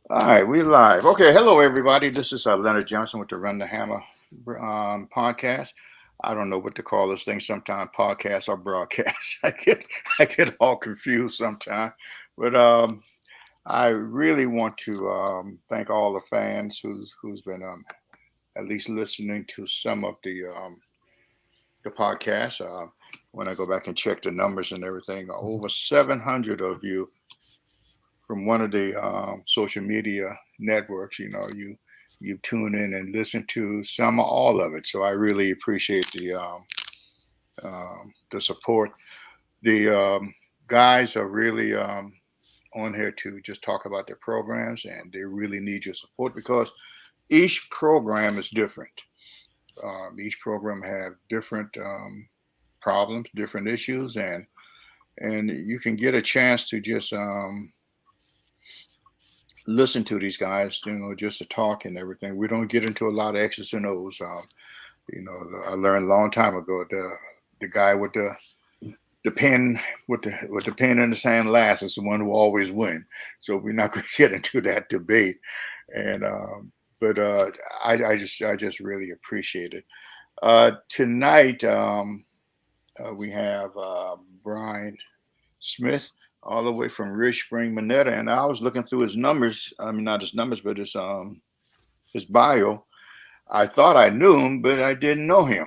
All right, we live. Okay, hello everybody. This is Leonard Johnson with the Run the Hammer podcast. I don't know what to call this thing. Sometimes podcast or broadcast. I get all confused sometimes. But I really want to thank all the fans who's been at least listening to some of the podcast. When I go back and check the numbers and everything, over 700 of you from one of the social media networks. You tune in and listen to some or all of it. So I really appreciate the support. The guys are really on here to just talk about their programs, and they really need your support because each program is different. Each program have different problems, different issues, and you can get a chance to just listen to these guys, just to talk and everything. We don't get into a lot of X's and O's. I learned a long time ago the guy with the pen with the pen in the sand last is the one who always win. So we're not going to get into that debate. And but I just really appreciate it. Tonight we have Brian Smith all the way from Rich Spring, Monetta, and I was looking through his numbers. I mean, not his numbers, but his bio. I thought I knew him, but I didn't know him.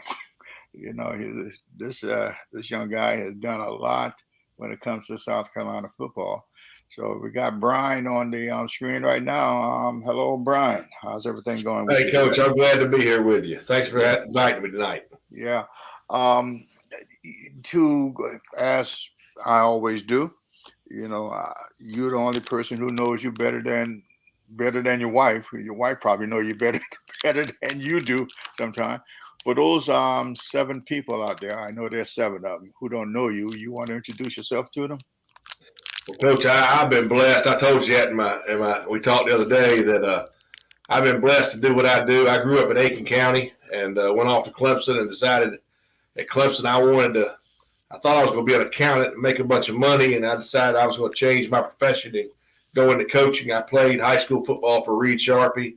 This young guy has done a lot when it comes to South Carolina football. So we got Brian on the screen right now. Hello, Brian. How's everything going with you? Hey, Coach. I'm glad to be here with you. Thanks for inviting me tonight. Yeah. As I always do, you're the only person who knows you better than your wife. Your wife probably knows you better than you do sometimes. For those 7 people out there, I know there's 7 of them who don't know you. You want to introduce yourself to them? Well, Coach, I've been blessed. I told you that we talked the other day that I've been blessed to do what I do. I grew up in Aiken County and went off to Clemson and decided at Clemson I thought I was going to be an accountant and make a bunch of money, and I decided I was going to change my profession and go into coaching. I played high school football for Reed Charpia,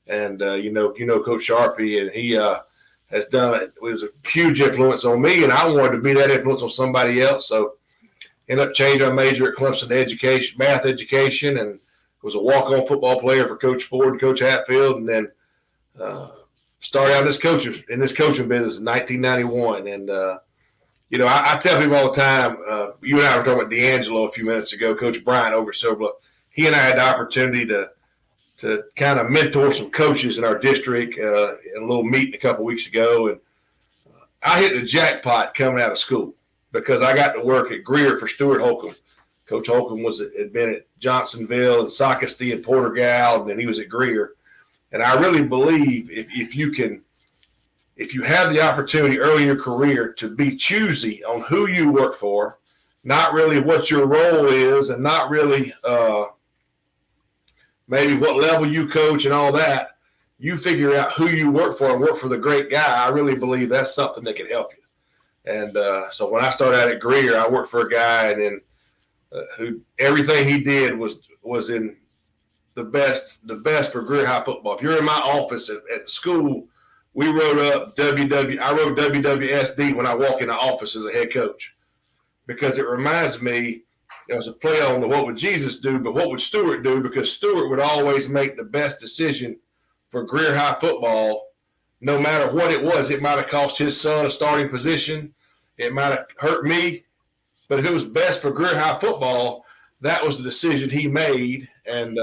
and you know Coach Charpia, and he has done it. It was a huge influence on me, and I wanted to be that influence on somebody else. So ended up changing my major at Clemson to math education, and was a walk-on football player for Coach Ford and Coach Hatfield, and then started out in this coaching business in 1991. And I tell people all the time, you and I were talking about D'Angelo a few minutes ago, Coach Brian over at Silverbluff. He and I had the opportunity to kind of mentor some coaches in our district in a little meeting a couple weeks ago. And I hit the jackpot coming out of school because I got to work at Greer for Stuart Holcomb. Coach Holcomb had been at Johnsonville and Socastee and Porter-Gaud, and then he was at Greer. And I really believe if you have the opportunity early in your career to be choosy on who you work for, not really what your role is, and not really maybe what level you coach and all that, you figure out who you work for and work for the great guy. I really believe that's something that can help you. And so when I started out at Greer, I worked for a guy, and then who everything he did was in the best for Greer High football. If you're in my office at school, we wrote up I wrote WWSD when I walk in the office as a head coach, because it reminds me, it was a play on the what would Jesus do, but what would Stewart do? Because Stewart would always make the best decision for Greer High football, no matter what it was. It might have cost his son a starting position. It might have hurt me. But if it was best for Greer High football, that was the decision he made, and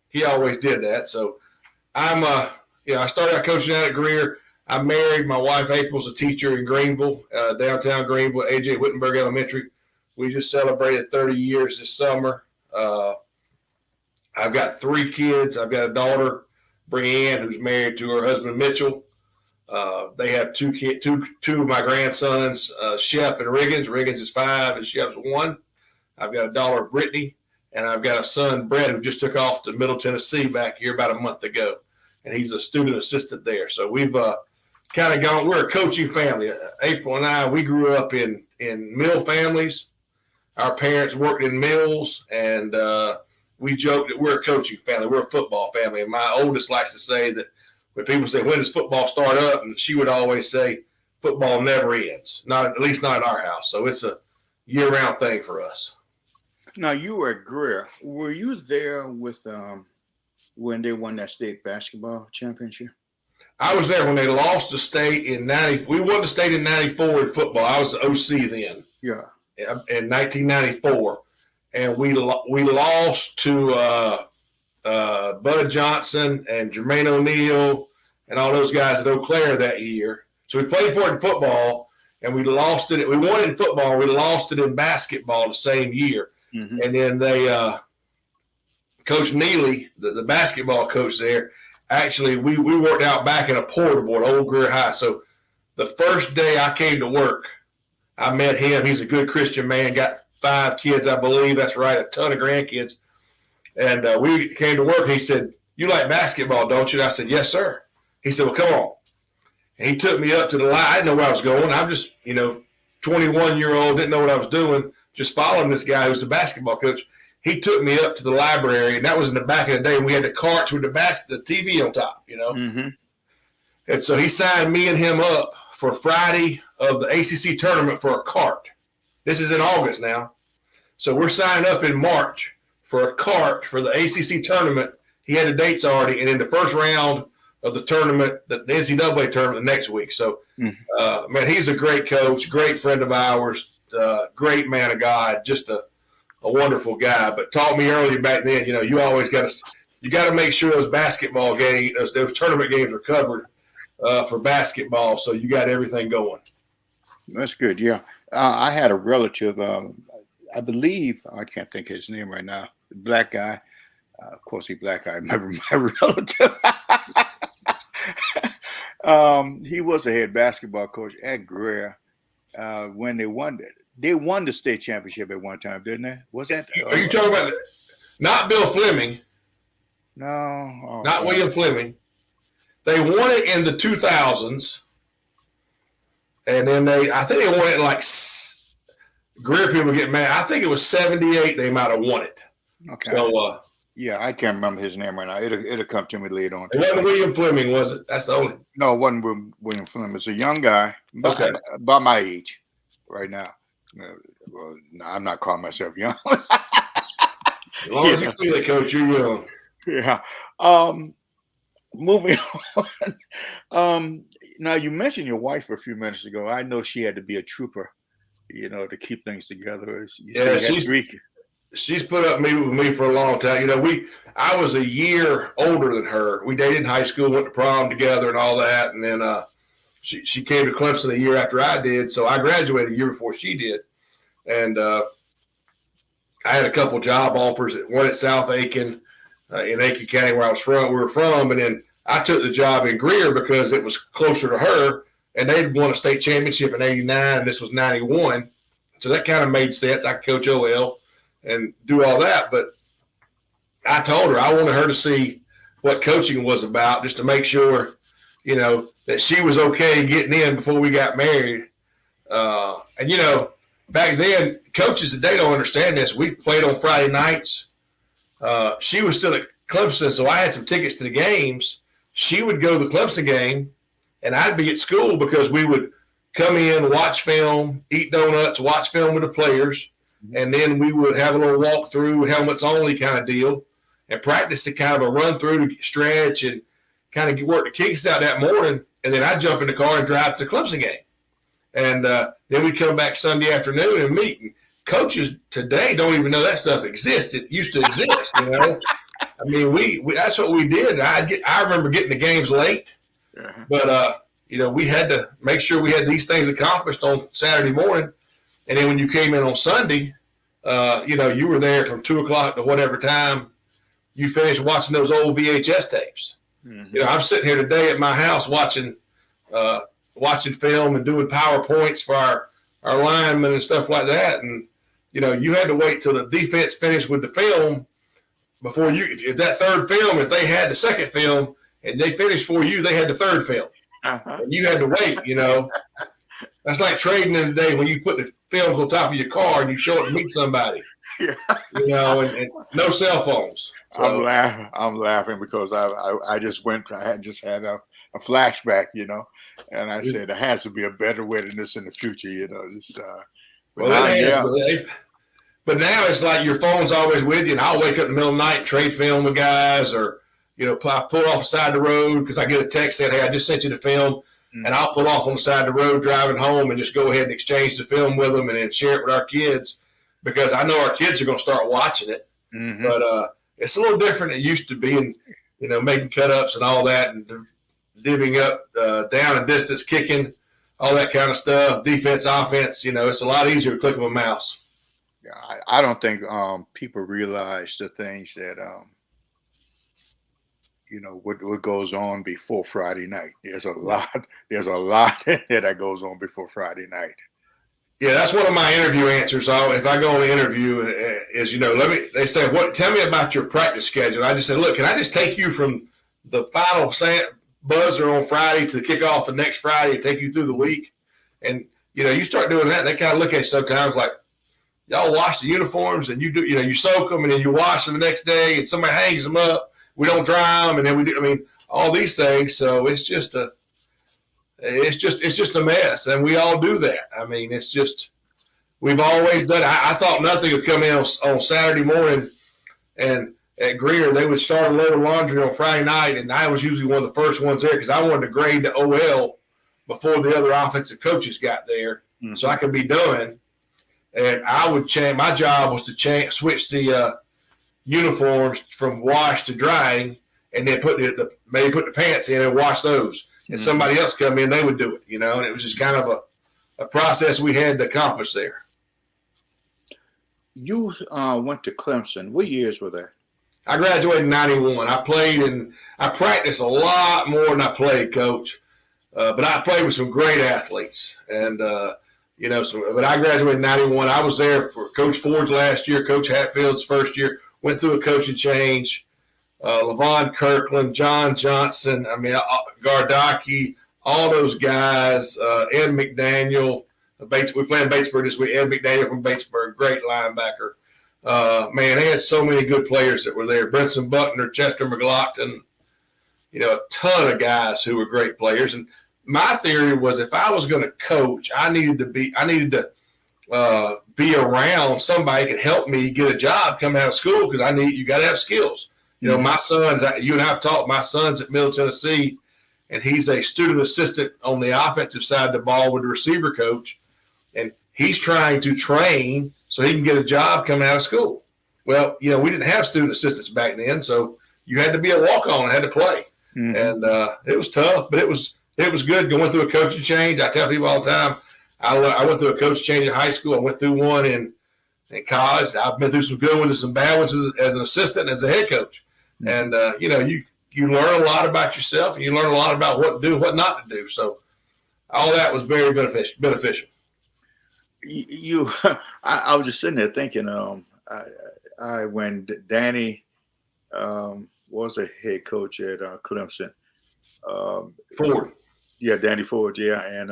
he always did that. So I started out coaching out at Greer. I married. My wife April's a teacher in Greenville, downtown Greenville, AJ Whittenburg Elementary. We just celebrated 30 years this summer. I've got 3 kids. I've got a daughter, Brianne, who's married to her husband, Mitchell. They have 2 of my grandsons, Shep and Riggins. Riggins is 5 and Shep's 1. I've got a daughter, Britney, and I've got a son, Bret, who just took off to Middle Tennessee back here about a month ago, and he's a student assistant there. So we've kind of gone. We're a coaching family. April and I, we grew up in mill families. Our parents worked in mills, and we joke that we're a coaching family. We're a football family. And my oldest likes to say that when people say, when does football start up? And she would always say, football never ends. At least not at our house. So it's a year-round thing for us. Now, you were at Greer. Were you there with when they won that state basketball championship? I was there when they lost the state in 90. We won the state in 94 in football. I was the OC then. Yeah. In 1994. And we lost to Bud Johnson and Jermaine O'Neal and all those guys at Eau Claire that year. So we played for it in football, and we lost it. We won it in football, and we lost it in basketball the same year. Mm-hmm. And then they Coach Neely, the basketball coach there, actually we worked out back in a portable at Old Greer High. So the first day I came to work, I met him. He's a good Christian man, got 5 kids, I believe. That's right, a ton of grandkids. And we came to work, and he said, "You like basketball, don't you?" And I said, "Yes, sir." He said, "Well, come on." And he took me up to the line. I didn't know where I was going. I'm just, 21-year-old, didn't know what I was doing, just following this guy who's the basketball coach. He took me up to the library, and that was in the back of the day, and we had the carts with the TV on top, Mm-hmm. And so he signed me and him up for Friday of the ACC tournament for a cart. This is in August now. So we're signing up in March for a cart for the ACC tournament. He had the dates already, and in the first round of the tournament, the NCAA tournament the next week. So, man, he's a great coach, great friend of ours, great man of God, just a wonderful guy. But taught me early back then, you always got to make sure those basketball games, those tournament games are covered for basketball. So you got everything going. That's good. Yeah. I had a relative, I believe, I can't think of his name right now, black guy. Of course, he's black guy. I remember my relative. He was a head basketball coach at Greer when they won the state championship at one time, didn't they? Was that? Are you talking about not Bill Fleming? No, not William Fleming. They won it in the 2000s, and then I think they won it like Greer people get mad. I think it was 78. They might have won it. Okay. So. Yeah, I can't remember his name right now. It'll come to me later on. It wasn't William Fleming, was it? That's the only. No, it wasn't William Fleming. It's a young guy, about my age, right now. Well, no, I'm not calling myself young. As long as you feel it, Coach, you're young. Yeah. Moving on. Now you mentioned your wife a few minutes ago. I know she had to be a trooper, to keep things together. She's put up with me for a long time. I was a year older than her. We dated in high school, went to prom together and all that. And then she came to Clemson a year after I did. So I graduated a year before she did. And I had a couple job offers, one at South Aiken in Aiken County where we were from. And then I took the job in Greer because it was closer to her. And they'd won a state championship in 89, and this was 91. So that kind of made sense. I could coach OL and do all that. But I told her I wanted her to see what coaching was about, just to make sure, that she was okay getting in before we got married. And, back then, coaches today don't understand this. We played on Friday nights. She was still at Clemson, so I had some tickets to the games. She would go to the Clemson game, and I'd be at school because we would come in, watch film, eat donuts, watch film with the players. And then we would have a little walk through, helmets only kind of deal, and practice a kind of a run through to stretch and kind of work the kinks out that morning. And then I'd jump in the car and drive to the Clemson game. And then we'd come back Sunday afternoon and meet. And coaches today don't even know that stuff exists. It used to exist, I mean, we that's what we did. I remember getting the games late, but we had to make sure we had these things accomplished on Saturday morning. And then when you came in on Sunday, you were there from 2 o'clock to whatever time you finished watching those old VHS tapes. Mm-hmm. I'm sitting here today at my house watching film and doing PowerPoints for our linemen and stuff like that. And, you had to wait till the defense finished with the film before if that third film, if they had the second film and they finished for you, they had the third film. And you had to wait, That's like trading in the day when you put films on top of your car and you show it to meet somebody. Yeah. And no cell phones. So, I'm laughing because I just had a flashback, and I said there has to be a better way than this in the future, but now it's like your phone's always with you, and I'll wake up in the middle of the night and trade film with guys, or I pull off the side of the road because I get a text saying, "Hey, I just sent you the film," and I'll pull off on the side of the road driving home and just go ahead and exchange the film with them and then share it with our kids because I know our kids are going to start watching it. Mm-hmm. But it's a little different than it used to be, and making cut-ups and all that, and divvying up down and distance, kicking, all that kind of stuff, defense, offense. It's a lot easier to click of a mouse. Yeah, I don't think people realize the things that what goes on before Friday night. There's a lot that goes on before Friday night. Yeah, that's one of my interview answers. If I go on an interview, is they say, tell me about your practice schedule. I just say, look, can I just take you from the final buzzer on Friday to the kickoff the next Friday and take you through the week? And you start doing that, they kind of look at you sometimes like, y'all wash the uniforms and you soak them and then you wash them the next day and somebody hangs them up. We don't dry them, and then we do. All these things. So it's just a mess, and we all do that. It's just we've always done it. I thought nothing would come in on Saturday morning, and at Greer they would start a load of laundry on Friday night, and I was usually one of the first ones there because I wanted to grade the OL before the other offensive coaches got there, so I could be done. And I would change. My job was to switch the uniforms from wash to drying, and then maybe put the pants in and wash those. And somebody else come in, they would do it, and it was just kind of a process we had to accomplish there. You went to Clemson. What years were there? I graduated in 91. I practiced a lot more than I played, Coach. But I played with some great athletes. And, but I graduated in 91. I was there for Coach Ford's last year, Coach Hatfield's first year. Went through a coaching change. Levon Kirkland, John Johnson, Gardaki, all those guys, Ed McDaniel, we play in Batesburg this week, Ed McDaniel from Batesburg, great linebacker. They had so many good players that were there. Brinson Buckner, Chester McLaughlin, a ton of guys who were great players. And my theory was if I was going to coach, I needed to be around somebody who could help me get a job coming out of school because you got to have skills. My sons, you and I have talked, my son's at Middle Tennesse, and he's a student assistant on the offensive side of the ball with the receiver coach, and he's trying to train so he can get a job coming out of school. Well, we didn't have student assistants back then, so you had to be a walk-on and had to play. Mm-hmm. And it was tough, but it was good going through a coaching change. I tell people all the time, I went through a coach change in high school. I went through one in college. I've been through some good ones and some bad ones as an assistant and as a head coach. And, you learn a lot about yourself and you learn a lot about what to do, what not to do. So all that was very beneficial. I was just sitting there thinking, when Danny was a head coach at Clemson. Ford. Yeah, Danny Ford, yeah. And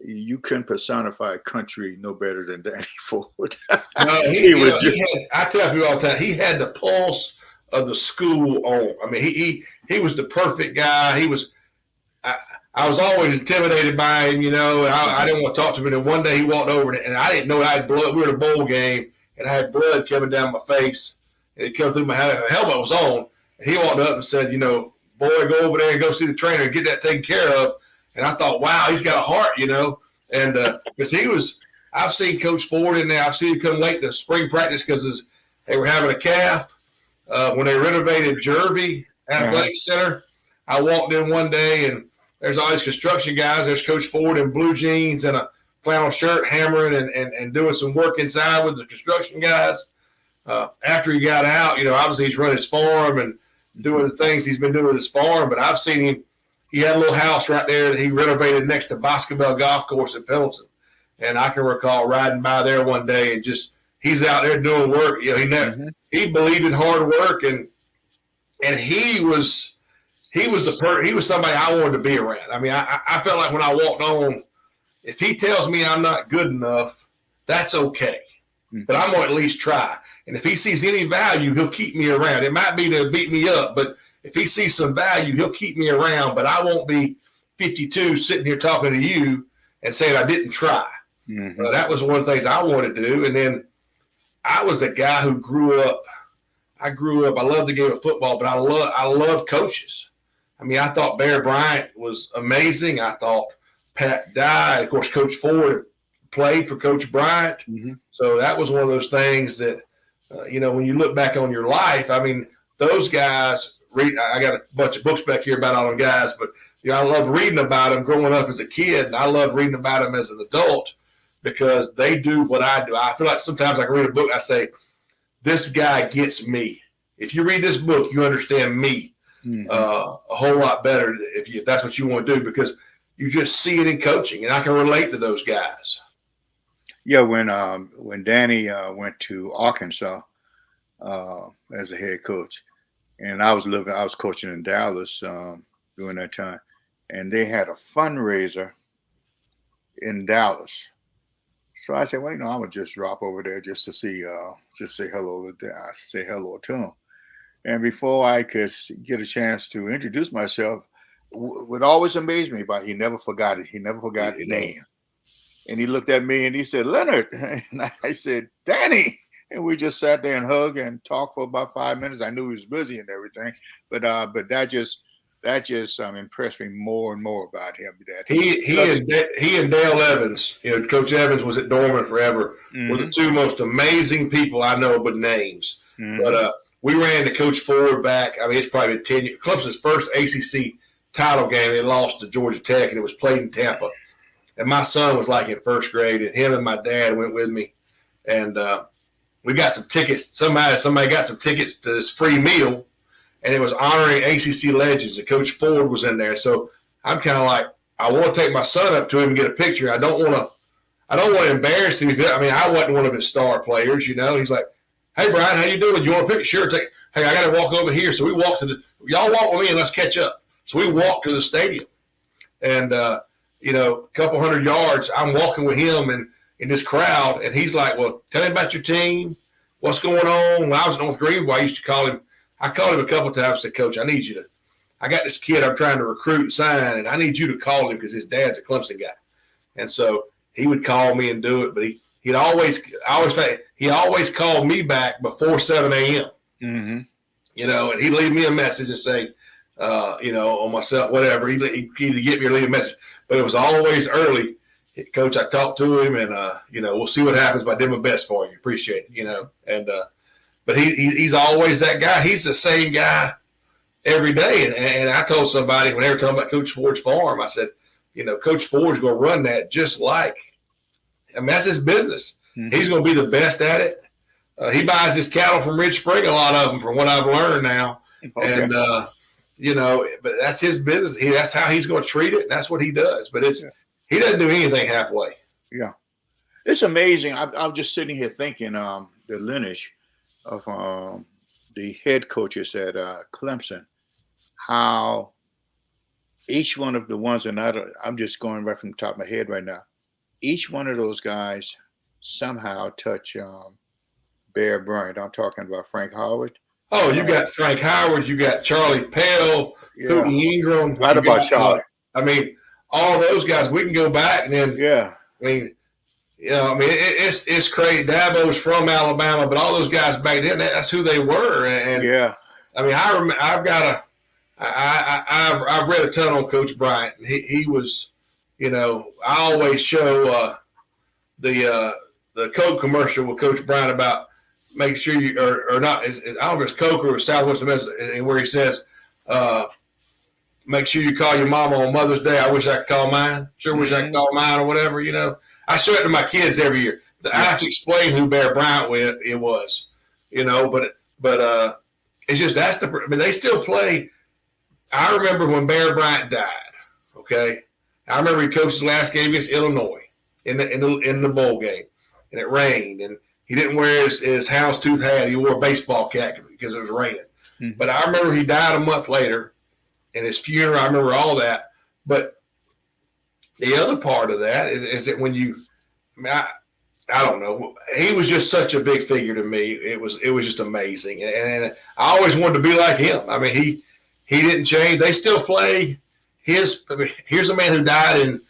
you couldn't personify a country no better than Danny Ford. I tell people all the time, he had the pulse of the school on. He was the perfect guy. I was always intimidated by him, and I didn't want to talk to him. And one day he walked over, and I didn't know I had blood. We were at a bowl game, and I had blood coming down my face, and it came through my head. The helmet was on, and he walked up and said, boy, go over there and go see the trainer and get that taken care of. And I thought, wow, he's got a heart, and because I've seen Coach Ford in there. I've seen him come late to spring practice because they were having a calf. When they renovated Jervey Athletic Center, I walked in one day and there's all these construction guys. There's Coach Ford in blue jeans and a flannel shirt hammering and doing some work inside with the construction guys. After he got out, obviously he's run his farm and doing the things he's been doing with his farm, but I've seen him. He had a little house right there that he renovated next to Boscobel Golf Course in Pendleton. And I can recall riding by there one day and he's out there doing work. He believed in hard work and he was somebody I wanted to be around. I felt like when I walked on, if he tells me I'm not good enough, that's okay. But I'm going to at least try. And if he sees any value, he'll keep me around. It might be to beat me up, but if he sees some value, he'll keep me around. But I won't be 52 sitting here talking to you and saying I didn't try. That was one of the things I wanted to do. And then I was a guy who grew up. I loved the game of football, but I loved coaches. I mean, I thought Bear Bryant was amazing. I thought Pat Dye, of course, Coach Ford played for Coach Bryant. So that was one of those things that, when you look back on your life, I mean, those guys I got a bunch of books back here about all them guys, but I loved reading about them growing up as a kid, and I love reading about them as an adult because they do what I do. I feel like sometimes I can read a book and I say, this guy gets me. If you read this book, you understand me a whole lot better if that's what you want to do, because you just see it in coaching, and I can relate to those guys. Yeah, when Danny went to Arkansas as a head coach, and I was coaching in Dallas during that time, and they had a fundraiser in Dallas. So I said, well, I'm gonna just drop over there just to see, just say hello to him. And before I could get a chance to introduce myself, what always amazed me about he never forgot it. He never forgot his name. And he looked at me and he said, Leonard. And I said, Danny. And we just sat there and hugged and talked for about 5 minutes. I knew he was busy and everything, but that just impressed me more and more about him. That he and Dale Evans, Coach Evans was at Dorman forever, were the two most amazing people I know, but names. But we ran to Coach Ford back. I mean, it's probably been 10 years. Clemson's first ACC title game, they lost to Georgia Tech, and it was played in Tampa. And my son was like in first grade, and him and my dad went with me, and we got some tickets. Somebody got some tickets to this free meal, and it was honoring ACC legends, and Coach Ford was in there. So I'm kind of like, I want to take my son up to him and get a picture. I don't want to embarrass him. I mean, I wasn't one of his star players, He's like, hey, Brian, how you doing? You want a picture? Sure. Hey, I got to walk over here. So we walked y'all walk with me and let's catch up. So we walked to the stadium, and a couple hundred yards, I'm walking with him and in this crowd, and he's like, well, tell me about your team. What's going on? When I was in North Greenville, I used to call him. I called him a couple of times and said, Coach, I got this kid I'm trying to recruit and sign, and I need you to call him because his dad's a Clemson guy. And so he would call me and do it, but he always called me back before 7 a.m. And he'd leave me a message and say, on myself, whatever. He'd either get me or leave a message, but it was always early. Coach, I talked to him, and we'll see what happens. But I did my best for you. Appreciate it, but he's always that guy. He's the same guy every day. And I told somebody when they were talking about Coach Ford's farm, I said, Coach Ford's going to run that just like. I mean, that's his business. He's going to be the best at it. He buys his cattle from Ridge Spring, a lot of them, from what I've learned now. Okay. And but that's his business. That's how he's going to treat it, and that's what he does. But he doesn't do anything halfway. Yeah, it's amazing. I'm just sitting here thinking the lineage of the head coaches at Clemson, how each one of the ones, and I'm just going right from the top of my head right now, each one of those guys somehow touch Bear Bryant. I'm talking about Frank Howard. Oh, you got Frank Howard, you got Charlie Pell, Hootie Ingram. Right about Charlie. I mean, all those guys, we can go back and then, it's crazy. Dabo's from Alabama, but all those guys back then, that's who they were. And I mean, I've read a ton on Coach Bryant. He was, I always show the Coke commercial with Coach Bryant about make sure you or not. I don't know if it's Coke or Southwest Message, where he says, make sure you call your mama on Mother's Day. I wish I could call mine. Sure wish I could call mine or whatever, I show it to my kids every year. I have to explain who Bear Bryant was, but it's just they still play. I remember when Bear Bryant died, okay? I remember he coached his last game against Illinois in the bowl game, and it rained, and he didn't wear his houndstooth hat. He wore a baseball cap because it was raining. But I remember he died a month later, and his funeral, I remember all that. But the other part of that is that when you, I mean, I don't know. He was just such a big figure to me. It was just amazing, and I always wanted to be like him. I mean, he didn't change. They still play his. I mean, here's a man who died in,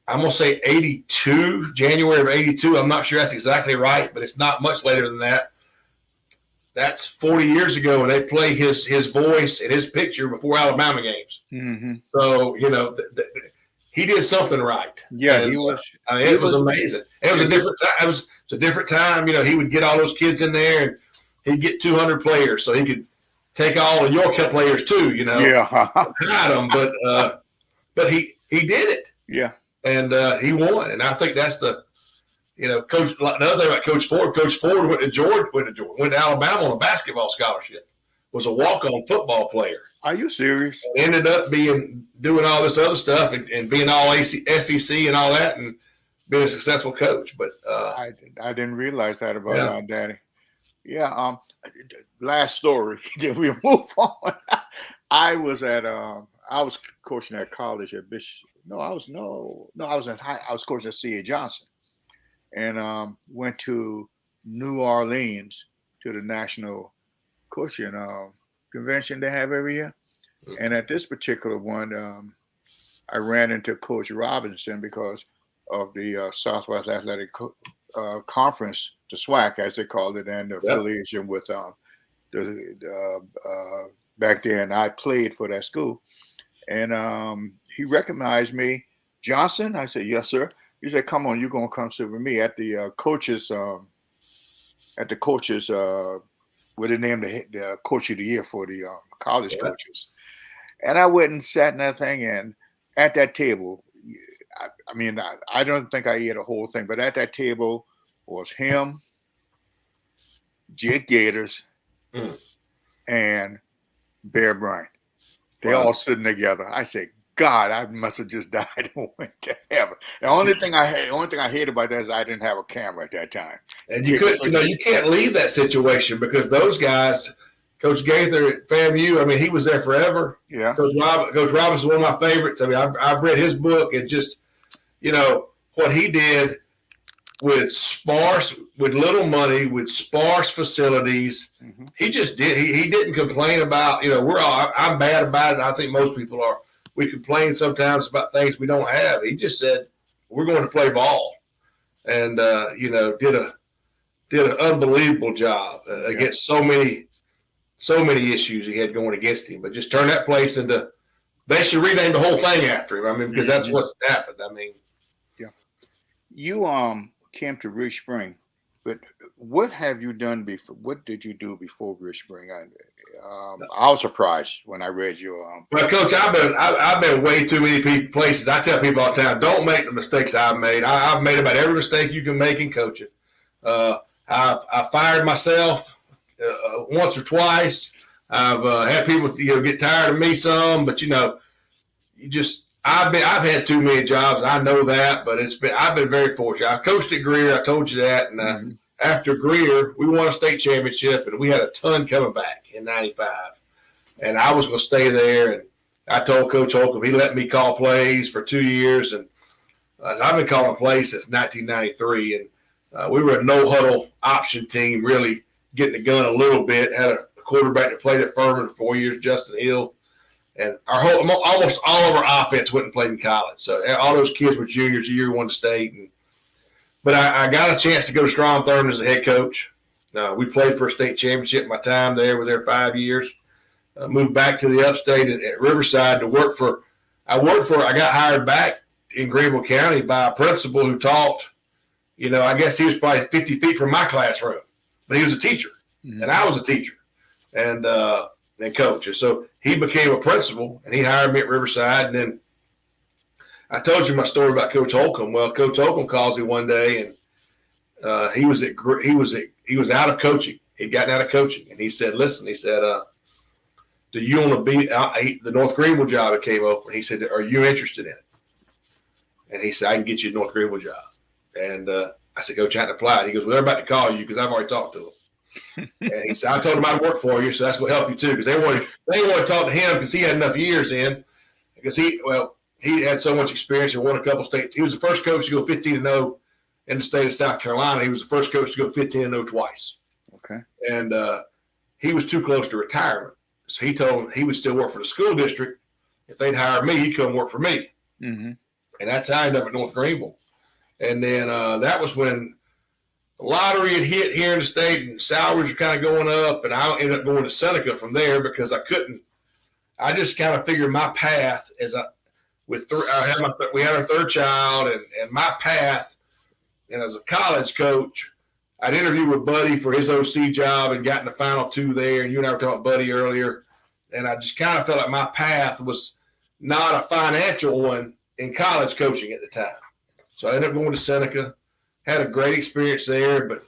I'm gonna say 82, January of 82. I'm not sure that's exactly right, but it's not much later than that. That's 40 years ago, and they play his voice and his picture before Alabama games. Mm-hmm. So he did something right. Yeah, and, he was. I mean, it was amazing. It was a different time. It was a different time. He would get all those kids in there, and he'd get 200 players, so he could take all of your players too. Yeah, hide them, but he did it. Yeah, and he won, and I think that's the. Coach. Another thing about Coach Ford. Coach Ford went to Alabama on a basketball scholarship. Was a walk-on football player. Are you serious? Ended up doing all this other stuff and being all SEC and all that, and being a successful coach. But I didn't realize that about Daddy. Yeah. Last story. Then we move on. I was coaching at college at Bishop. I was coaching at C.A. Johnson. And went to New Orleans to the national coaching convention they have every year. Mm-hmm. And at this particular one, I ran into Coach Robinson because of the Southwest Athletic Conference, the SWAC as they called it, and the affiliation with back then I played for that school. And he recognized me. Johnson? I said, yes, sir. He said, come on, you're going to come sit with me at the coaches, what they named the coach of the year for the college coaches. And I went and sat in that thing, and at that table, I don't think I ate a whole thing, but at that table was him, Jake Gators, and Bear Bryant. They all sitting together. I said, God, I must have just died and went to heaven. The only thing I hated about that is I didn't have a camera at that time. And you can't leave that situation because those guys, Coach Gaither at FAMU, I mean, he was there forever. Yeah. Coach Robinson is one of my favorites. I mean, I've read his book, and just, what he did with little money, with sparse facilities. Mm-hmm. He just did. He didn't complain about, I'm bad about it. I think most people are. We complain sometimes about things we don't have. He just said, we're going to play ball. And, did an unbelievable job against so many issues he had going against him. But just turn that place into – they should rename the whole thing after him. I mean, because that's what's happened. I mean. Yeah. You came to Rich Spring, but what have you done before? What did you do before Rich Spring? I was surprised when I read your. Well, Coach, I've been way too many places. I tell people all the time, don't make the mistakes I've made. I've made about every mistake you can make in coaching. I fired myself once or twice. I've had people get tired of me some, but I've had too many jobs. I know that, but I've been very fortunate. I coached at Greer. I told you that, and after Greer, we won a state championship, and we had a ton coming back in '95. And I was going to stay there, and I told Coach Holcomb, he let me call plays for 2 years, and I've been calling plays since 1993. And we were a no-huddle option team, really getting the gun a little bit. Had a quarterback that played at Furman for 4 years, Justin Hill. And almost all of our offense went and played in college. So all those kids were juniors the year we won the state. But I got a chance to go to Strom Thurmond as a head coach. We played for a state championship. My time there was there 5 years. Moved back to the upstate at Riverside to work for. I got hired back in Greenville County by a principal who taught. I guess he was probably 50 feet from my classroom, but he was a teacher, and I was a teacher, and coach. And so he became a principal, and he hired me at Riverside, and then. I told you my story about Coach Holcomb. Well, Coach Holcomb calls me one day, and he was out of coaching. He'd gotten out of coaching, and he said, "Listen," he said, "do you want to be the North Greenville job that came open?" He said, "Are you interested in it?" And he said, "I can get you a North Greenville job." And I said, "Coach, I haven't applied." He goes, "Well, they're about to call you because I've already talked to them." And he said, "I told them I'd work for you, so that's going to help you too," because they want to talk to him because he had enough years in. Because he had so much experience and won a couple states. He was the first coach to go 15-0 in the state of South Carolina. He was the first coach to go 15-0 twice. Okay. And he was too close to retirement. So he told him he would still work for the school district. If they'd hire me, he'd come work for me. Mm-hmm. And that's how I ended up at North Greenville. And then that was when the lottery had hit here in the state and salaries were kind of going up. And I ended up going to Seneca from there because I just kind of figured my path as we had our third child and my path. And as a college coach, I'd interviewed with Buddy for his OC job and got in the final two there. And you and I were talking about Buddy earlier. And I just kind of felt like my path was not a financial one in college coaching at the time. So I ended up going to Seneca, had a great experience there, but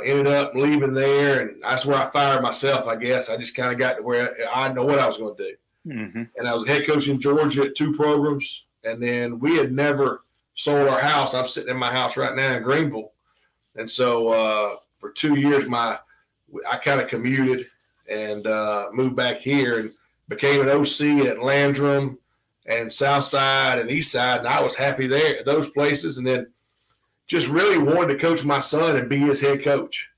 ended up leaving there. And that's where I fired myself, I guess. I just kind of got to where I know what I was going to do. Mm-hmm. And I was head coach in Georgia at 2 programs. And then we had never sold our house. I'm sitting in my house right now in Greenville. And so for 2 years, I kind of commuted and moved back here and became an OC at Landrum and Southside and Eastside. And I was happy there at those places. And then just really wanted to coach my son and be his head coach.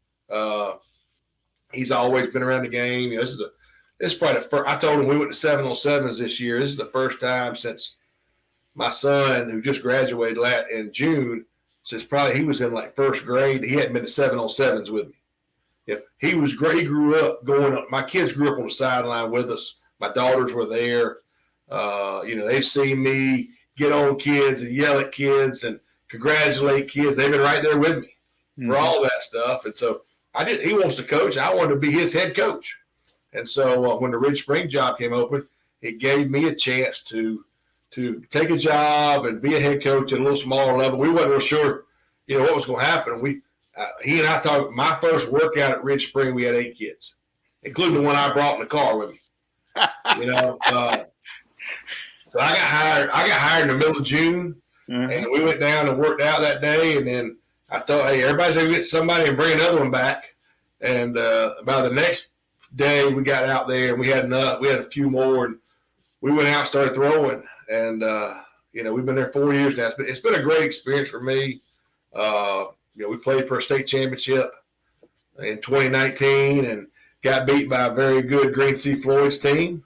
He's always been around the game. You know, this is probably the first. I told him we went to 7-on-7s this year. This is the first time since my son, who just graduated in June, since probably he was in like first grade, he hadn't been to 7-on-7s with me. Yeah, he was great. He grew up going up. My kids grew up on the sideline with us. My daughters were there. They've seen me get on kids and yell at kids and congratulate kids. They've been right there with me for all that stuff. And so he wants to coach. I wanted to be his head coach. And so when the Ridge Spring job came open, it gave me a chance to take a job and be a head coach at a little smaller level. We wasn't real sure, what was going to happen. He and I talked. My first workout at Ridge Spring, we had 8 kids, including the one I brought in the car with me. So I got hired in the middle of June, and we went down and worked out that day. And then I thought, hey, everybody's going to get somebody and bring another one back. And by the next day, we got out there and we had enough. We had a few more, and we went out and started throwing. And we've been there 4 years now. It's been a great experience for me. We played for a state championship in 2019 and got beat by a very good Green C. Floyd's team.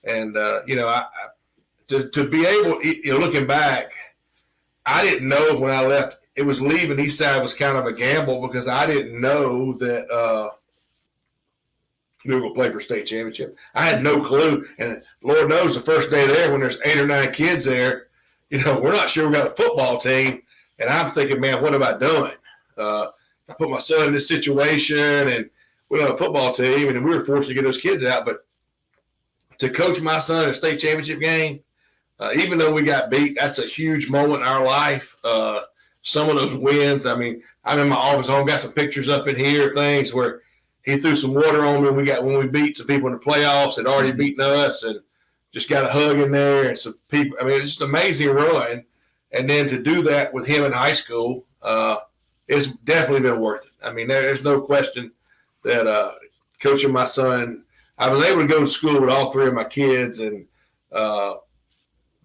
And, to be able, looking back, I didn't know when I left, it was leaving Eastside was kind of a gamble because I didn't know that we were going to play for state championship. I had no clue. And Lord knows the first day there when there's 8 or 9 kids there, we're not sure we got a football team. And I'm thinking, man, what have I done? I put my son in this situation and we have a football team and we were forced to get those kids out. But to coach my son in a state championship game, even though we got beat, that's a huge moment in our life. Some of those wins, I'm in my office home, got some pictures up in here, things where he threw some water on me when we beat some people in the playoffs that already beaten us and just got a hug in there and some people. It's just an amazing run. And then to do that with him in high school, it's definitely been worth it. There's no question that coaching my son, I was able to go to school with all 3 of my kids, and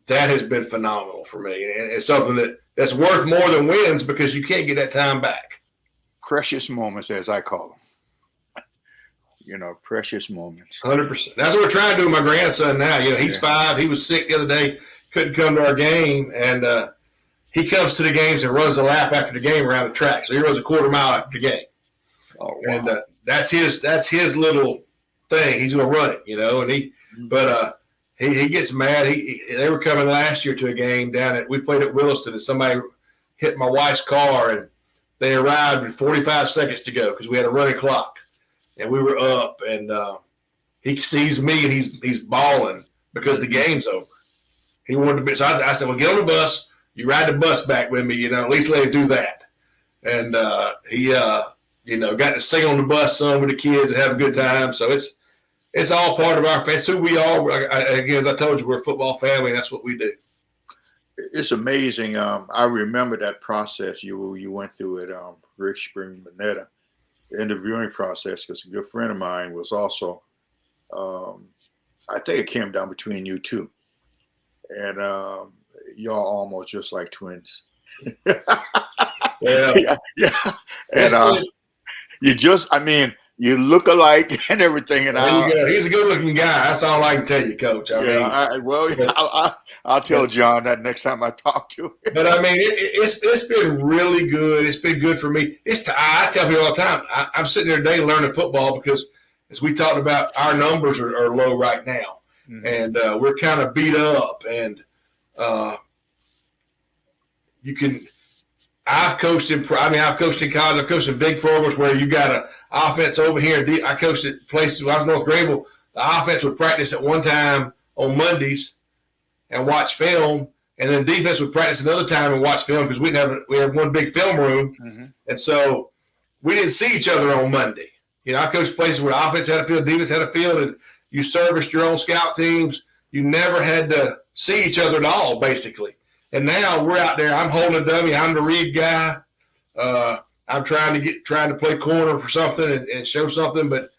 that has been phenomenal for me. And it's something that's worth more than wins because you can't get that time back. Precious moments, as I call them. Precious moments. 100%. That's what we're trying to do with my grandson now. He's 5. He was sick the other day, couldn't come to our game, and he comes to the games and runs a lap after the game around the track. So he runs a quarter mile after the game. Oh, wow. And that's his little thing. He's going to run it, and he gets mad. They were coming last year to a game we played at Williston, and somebody hit my wife's car, and they arrived with 45 seconds to go because we had a running clock, and we were up, and he sees me, and he's bawling because the game's over. He wanted to be. So I said, well, get on the bus. You ride the bus back with me, at least let him do that. And he got to sing on the bus some with the kids and have a good time. So it's all part of our family. It's who we are. Again, as I told you, we're a football family, and that's what we do. It's amazing. I remember that process you went through at Ridge Spring, Monetta, the interviewing process, because a good friend of mine was also, I think it came down between you two. and y'all almost just like twins. Yeah. Yeah. And you look alike and everything. And he's a good-looking guy. That's all I can tell you, Coach. I'll tell John that next time I talk to him. But I mean, it's been really good. It's been good for me. I tell people all the time. I'm sitting there today learning football because, as we talked about, our numbers are low right now, and we're kind of beat up. And I've coached in college. I've coached in big programs where you got an offense over here. I coached at places when I was North Greenville. The offense would practice at one time on Mondays and watch film, and then defense would practice another time and watch film because we had one big film room, and so we didn't see each other on Monday. I coached places where the offense had a field, defense had a field, and you serviced your own scout teams. You never had to see each other at all, basically. And now we're out there. I'm holding a dummy. I'm the read guy. I'm trying to play corner for something and show something. But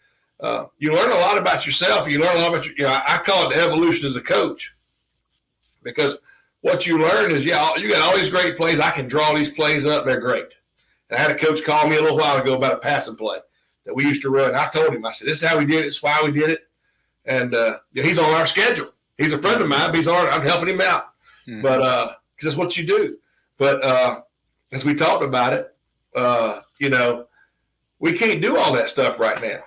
you learn a lot about yourself. You learn a lot about I call it the evolution as a coach, because what you learn is you got all these great plays. I can draw these plays up. They're great. And I had a coach call me a little while ago about a passing play that we used to run. I told him, I said, this is how we did it. This is why we did it. And he's on our schedule. He's a friend of mine. But I'm helping him out. But because that's what you do. But as we talked about it, we can't do all that stuff right now,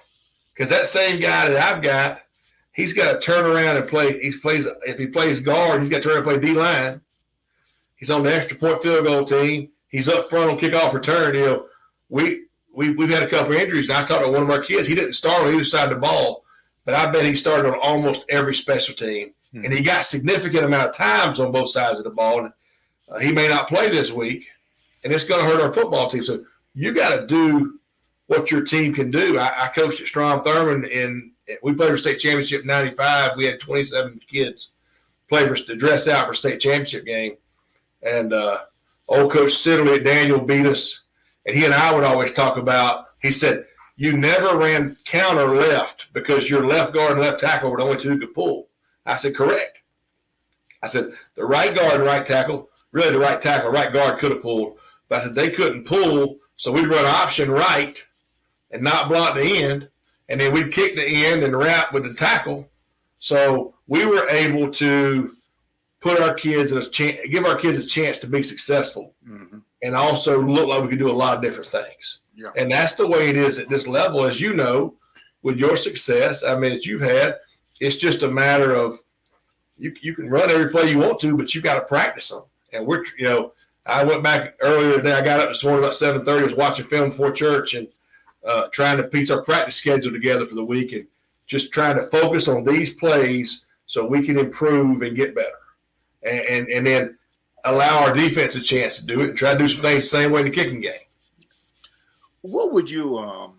because that same guy that I've got, he's got to turn around and play. If he plays guard, he's got to turn around and play D-line. He's on the extra point field goal team. He's up front on kickoff return. We've had a couple of injuries. And I talked to one of our kids. He didn't start on either side of the ball, but I bet he started on almost every special team. And he got significant amount of times on both sides of the ball. And he may not play this week, and it's going to hurt our football team. So you got to do what your team can do. I coached at Strom Thurmond, and we played for state championship in '95. We had 27 kids play to dress out for state championship game. And old Coach Sidley at Daniel beat us. And he and I would always talk about, he said, you never ran counter left because your left guard and left tackle were the only two who could pull. I said, correct. I said, the right guard and right tackle, really the right tackle, right guard could have pulled. But I said, they couldn't pull, so we'd run option right and not block the end, and then we'd kick the end and wrap with the tackle. So we were able to put our kids give our kids a chance to be successful, and also look like we could do a lot of different things. Yeah. And that's the way it is at this level, as you know, with your success. I mean, that you've had. It's just a matter of you can run every play you want to, but you got to practice them. And I went back earlier today. I got up this morning about 7:30. I was watching film before church and trying to piece our practice schedule together for the week, and just trying to focus on these plays so we can improve and get better, and then allow our defense a chance to do it and try to do some things the same way in the kicking game. What would you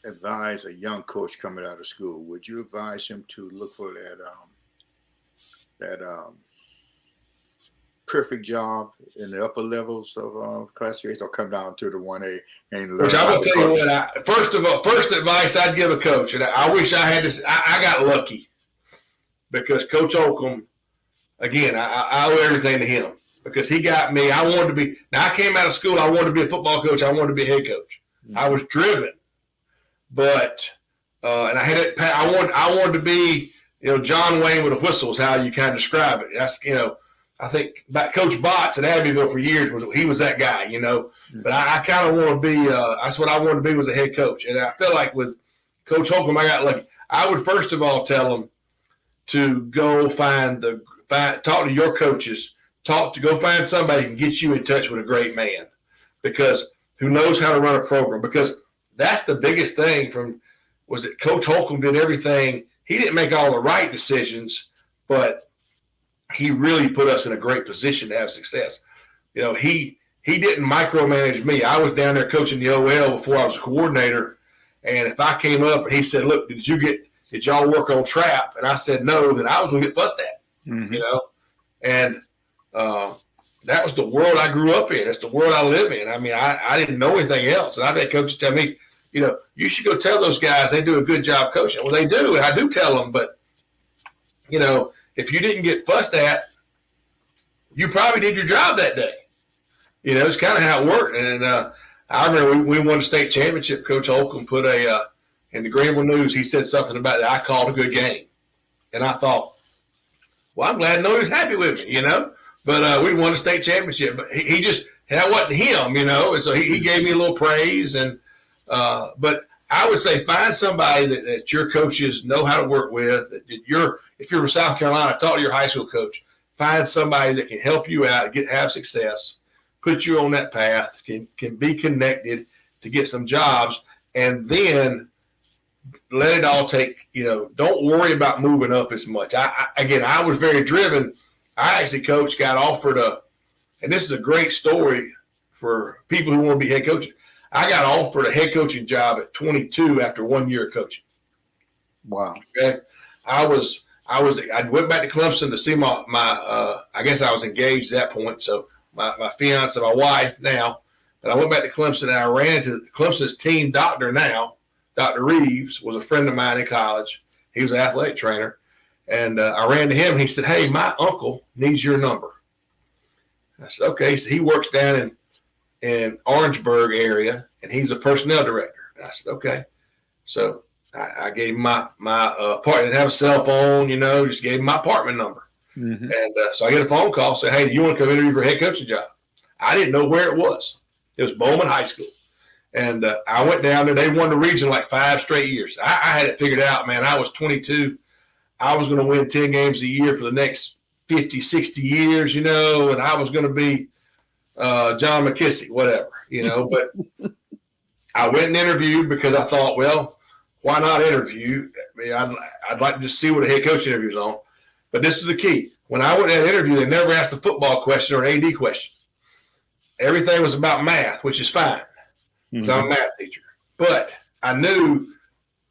advise a young coach coming out of school? Would you advise him to look for that perfect job in the upper levels of classification, or come down to the 1A and learn? Which I will tell you what, first advice I'd give a coach, and I wish I had this. I got lucky because Coach Holcomb, again, I owe everything to him, because he got me. I wanted to be. Now I came out of school. I wanted to be a football coach. I wanted to be a head coach. I was driven. But and I had it. I wanted to be, John Wayne with a whistle is how you kind of describe it. That's I think about Coach Botts at Abbeville for years he was that guy, But I kind of want to be. That's what I wanted to be, was a head coach. And I feel like with Coach Holcomb, I got lucky. I would first of all tell him to go talk to your coaches, go find somebody who can get you in touch with a great man, because who knows how to run a program, because that's the biggest thing was that Coach Holcomb did everything. He didn't make all the right decisions, but he really put us in a great position to have success. He didn't micromanage me. I was down there coaching the OL before I was a coordinator. And if I came up and he said, look, did y'all work on trap? And I said, no, then I was going to get fussed at, And that was the world I grew up in. It's the world I live in. I mean, I didn't know anything else. And I've had coaches tell me, you should go tell those guys they do a good job coaching. Well, they do, and I do tell them, but, if you didn't get fussed at, you probably did your job that day. You know, it's kind of how it worked. And I remember we won the state championship. Coach Holcomb put in the Greenville News, he said something about that I called a good game. And I thought, well, I'm glad to know he was happy with me, you know. But we won the state championship. But he just, that wasn't him, you know. And so he gave me a little praise. And but I would say find somebody that your coaches know how to work with. That if you're from South Carolina, talk to your high school coach. Find somebody that can help you out, have success, put you on that path, can be connected to get some jobs, and then let it all take, you know, don't worry about moving up as much. I was very driven. I actually, Coach, got offered and this is a great story for people who want to be head coaches. I got offered a head coaching job at 22 after 1 year of coaching. Wow. Okay. I went back to Clemson to see my I guess I was engaged at that point. So my fiance, my wife now, but I went back to Clemson and I ran into Clemson's team doctor now. Dr. Reeves was a friend of mine in college. He was an athletic trainer. And I ran to him and he said, hey, my uncle needs your number. I said, okay. So he works down in Orangeburg area and he's a personnel director. And I said, okay. So I gave him my apartment. Didn't have a cell phone, you know, just gave him my apartment number. Mm-hmm. And so I get a phone call saying, hey, do you want to come interview for a head coaching job? I didn't know where it was. It was Bowman High School. And I went down there. They won the region like 5 straight years. I had it figured out, man. I was 22. I was going to win 10 games a year for the next 50, 60 years, you know, and I was going to be John McKissick, whatever, you know. But I went and interviewed because I thought, well, why not interview? I mean, I'd like to just see what a head coach interview is on. But this was the key. When I went to that interview, they never asked a football question or an AD question. Everything was about math, which is fine. Because I'm a math teacher. But I knew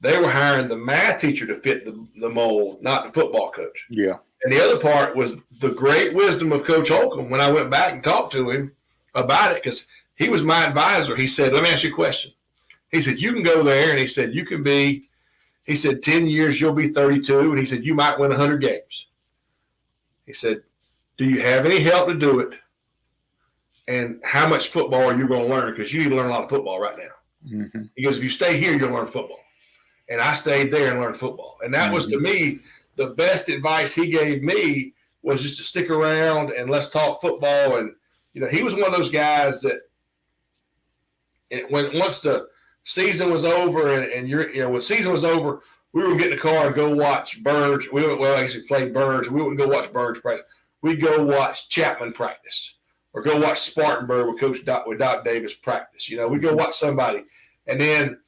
they were hiring the math teacher to fit the mold, not the football coach. Yeah. And the other part was the great wisdom of Coach Holcomb when I went back and talked to him about it, because he was my advisor. He said, let me ask you a question. He said, you can go there, and he said, you can be, he said, 10 years, you'll be 32, and he said, you might win 100 games. He said, do you have any help to do it? And how much football are you going to learn? Because you need to learn a lot of football right now. Mm-hmm. He goes, if you stay here, you'll learn football. And I stayed there and learned football. And that was, to me, the best advice he gave me was just to stick around and let's talk football. And, you know, he was one of those guys that once the season was over and when season was over, we would get in the car and go watch Byrnes. Actually played Byrnes. We wouldn't go watch Byrnes practice. We'd go watch Chapman practice. Or go watch Spartanburg with Doc Davis practice. You know, we'd go watch somebody. And then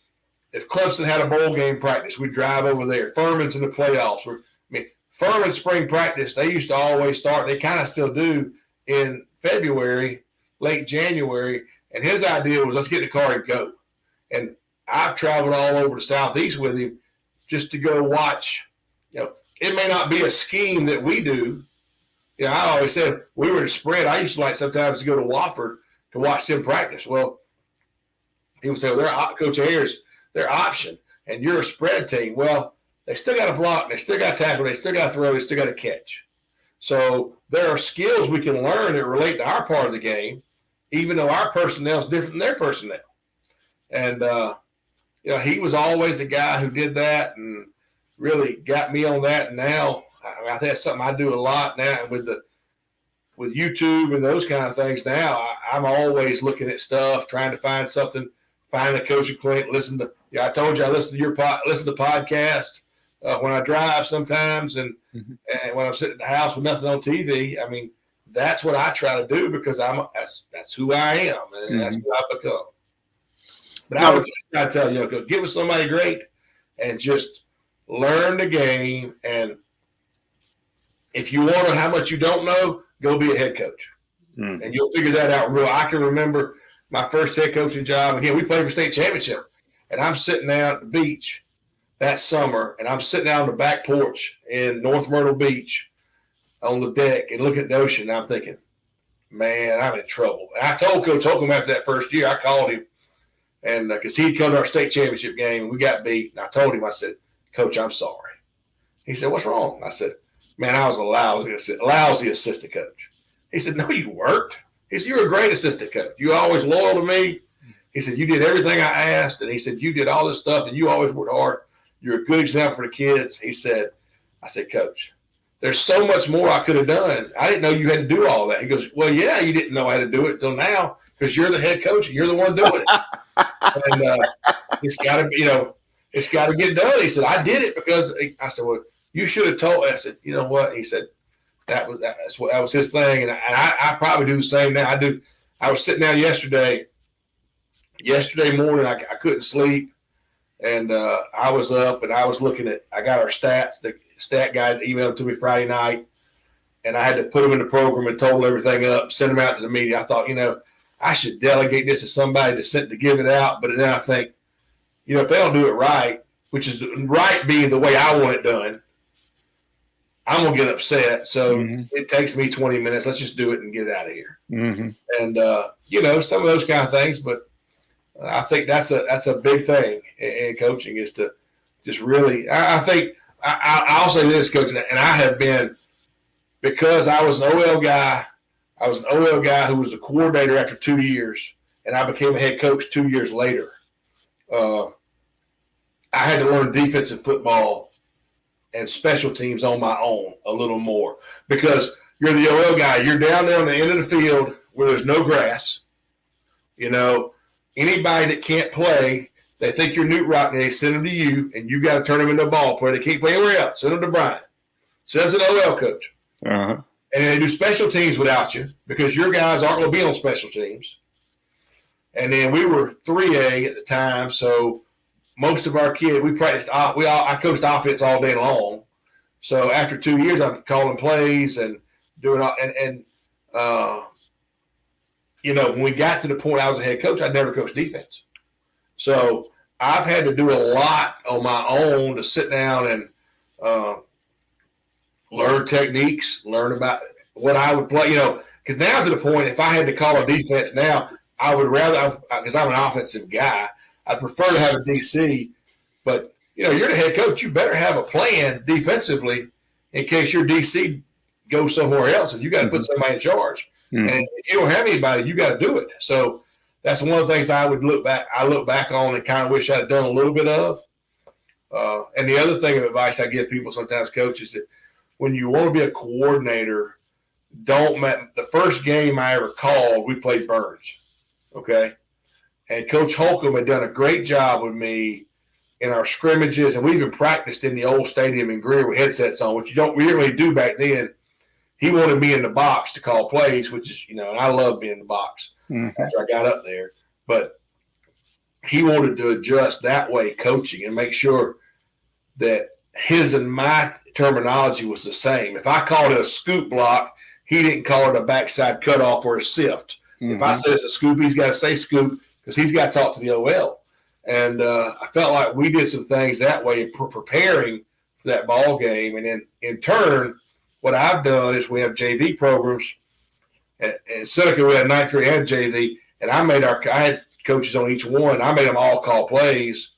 if Clemson had a bowl game practice, we'd drive over there. Furman's in the playoffs. Furman spring practice, they used to always start, they kind of still do, in February, late January. And his idea was, let's get in the car and go. And I've traveled all over the Southeast with him just to go watch. You know, it may not be a scheme that we do. You know, I always said we were in spread. I used to like sometimes to go to Wofford to watch them practice. Well, he would say, well, Coach Ayers, their option, and you're a spread team. Well, they still got to block, they still got to tackle, they still got to throw, they still got to catch. So there are skills we can learn that relate to our part of the game, even though our personnel is different than their personnel. And, you know, he was always a guy who did that and really got me on that. And now, I think that's something I do a lot now with YouTube and those kind of things. Now I'm always looking at stuff, trying to find something, find a coaching clinic, listen to. Yeah, I told you I listen to listen to podcasts when I drive sometimes, and when I'm sitting in the house with nothing on TV. I mean, that's what I try to do because that's who I am, and that's who I've become. But I would just tell you, go get with somebody great and just learn the game. And if you want to know how much you don't know, go be a head coach. And you'll figure that out real. I can remember my first head coaching job. Again, we played for state championship. And I'm sitting out at the beach that summer, and I'm sitting out on the back porch in North Myrtle Beach on the deck and looking at the ocean. And I'm thinking, man, I'm in trouble. And I told Coach Holcomb after that first year, I called him, and because he'd come to our state championship game, and we got beat. And I told him, I said, Coach, I'm sorry. He said, what's wrong? I said, man, I was a lousy assistant coach. He said, no, you weren't. He said, you're a great assistant coach. You always loyal to me. He said, you did everything I asked. And he said, you did all this stuff and you always worked hard. You're a good example for the kids. I said, Coach, there's so much more I could have done. I didn't know you had to do all that. He goes, well, yeah, you didn't know how to do it until now because you're the head coach and you're the one doing it. And it's got to get done. He said, I did it because I said, well, you should have told. I said, you know what? He said, that was his thing. And I probably do the same now. I was sitting down yesterday morning. I couldn't sleep. And I was up and I was looking I got our stats. The stat guy emailed to me Friday night, and I had to put them in the program and total everything up, send them out to the media. I thought, I should delegate this to somebody to give it out. But then I think, if they don't do it right, which is right being the way I want it done, I'm going to get upset. So It takes me 20 minutes. Let's just do it and get it out of here. Mm-hmm. And, some of those kind of things, but I think that's a big thing in coaching is to just really. I think I'll say this, Coach, and I have been, because I was an OL guy. I was an OL guy who was a coordinator after 2 years, and I became a head coach 2 years later. I had to learn defensive football and special teams on my own a little more because you're the OL guy. You're down there on the end of the field where there's no grass. Anybody that can't play, they think you're Newt Rockney. They send them to you, and you got to turn them into a ball player. They can't play anywhere else. Send them to Brian. Send them to the OL coach. Uh-huh. And they do special teams without you because your guys aren't going to be on special teams. And then we were 3A at the time, so most of our kids, we practiced. I coached offense all day long. So after 2 years, I'm calling plays and doing all. When we got to the point I was a head coach, I'd never coached defense. So I've had to do a lot on my own to sit down and learn techniques, learn about what I would play. Because now to the point, if I had to call a defense now, I would rather, because I'm an offensive guy, I prefer to have a DC. But, you're the head coach. You better have a plan defensively in case your DC goes somewhere else and you got to put somebody in charge. Mm-hmm. And if you don't have anybody, you got to do it. So that's one of the things I look back on and kind of wish I'd done a little bit of. And the other thing of advice I give people sometimes, Coach, is that when you want to be a coordinator, the first game I ever called, we played Byrnes. Okay. And Coach Holcomb had done a great job with me in our scrimmages. And we even practiced in the old stadium in Greer with headsets on, which we didn't really do back then. He wanted me in the box to call plays, which is, and I love being in the box after I got up there. But he wanted to adjust that way coaching and make sure that his and my terminology was the same. If I called it a scoop block, he didn't call it a backside cutoff or a sift. Mm-hmm. If I said it's a scoop, he's got to say scoop because he's got to talk to the OL. And I felt like we did some things that way in preparing for that ball game. And then in turn, what I've done is we have JV programs. And Seneca, we had ninth grade and JV. And I had coaches on each one. I made them all call plays.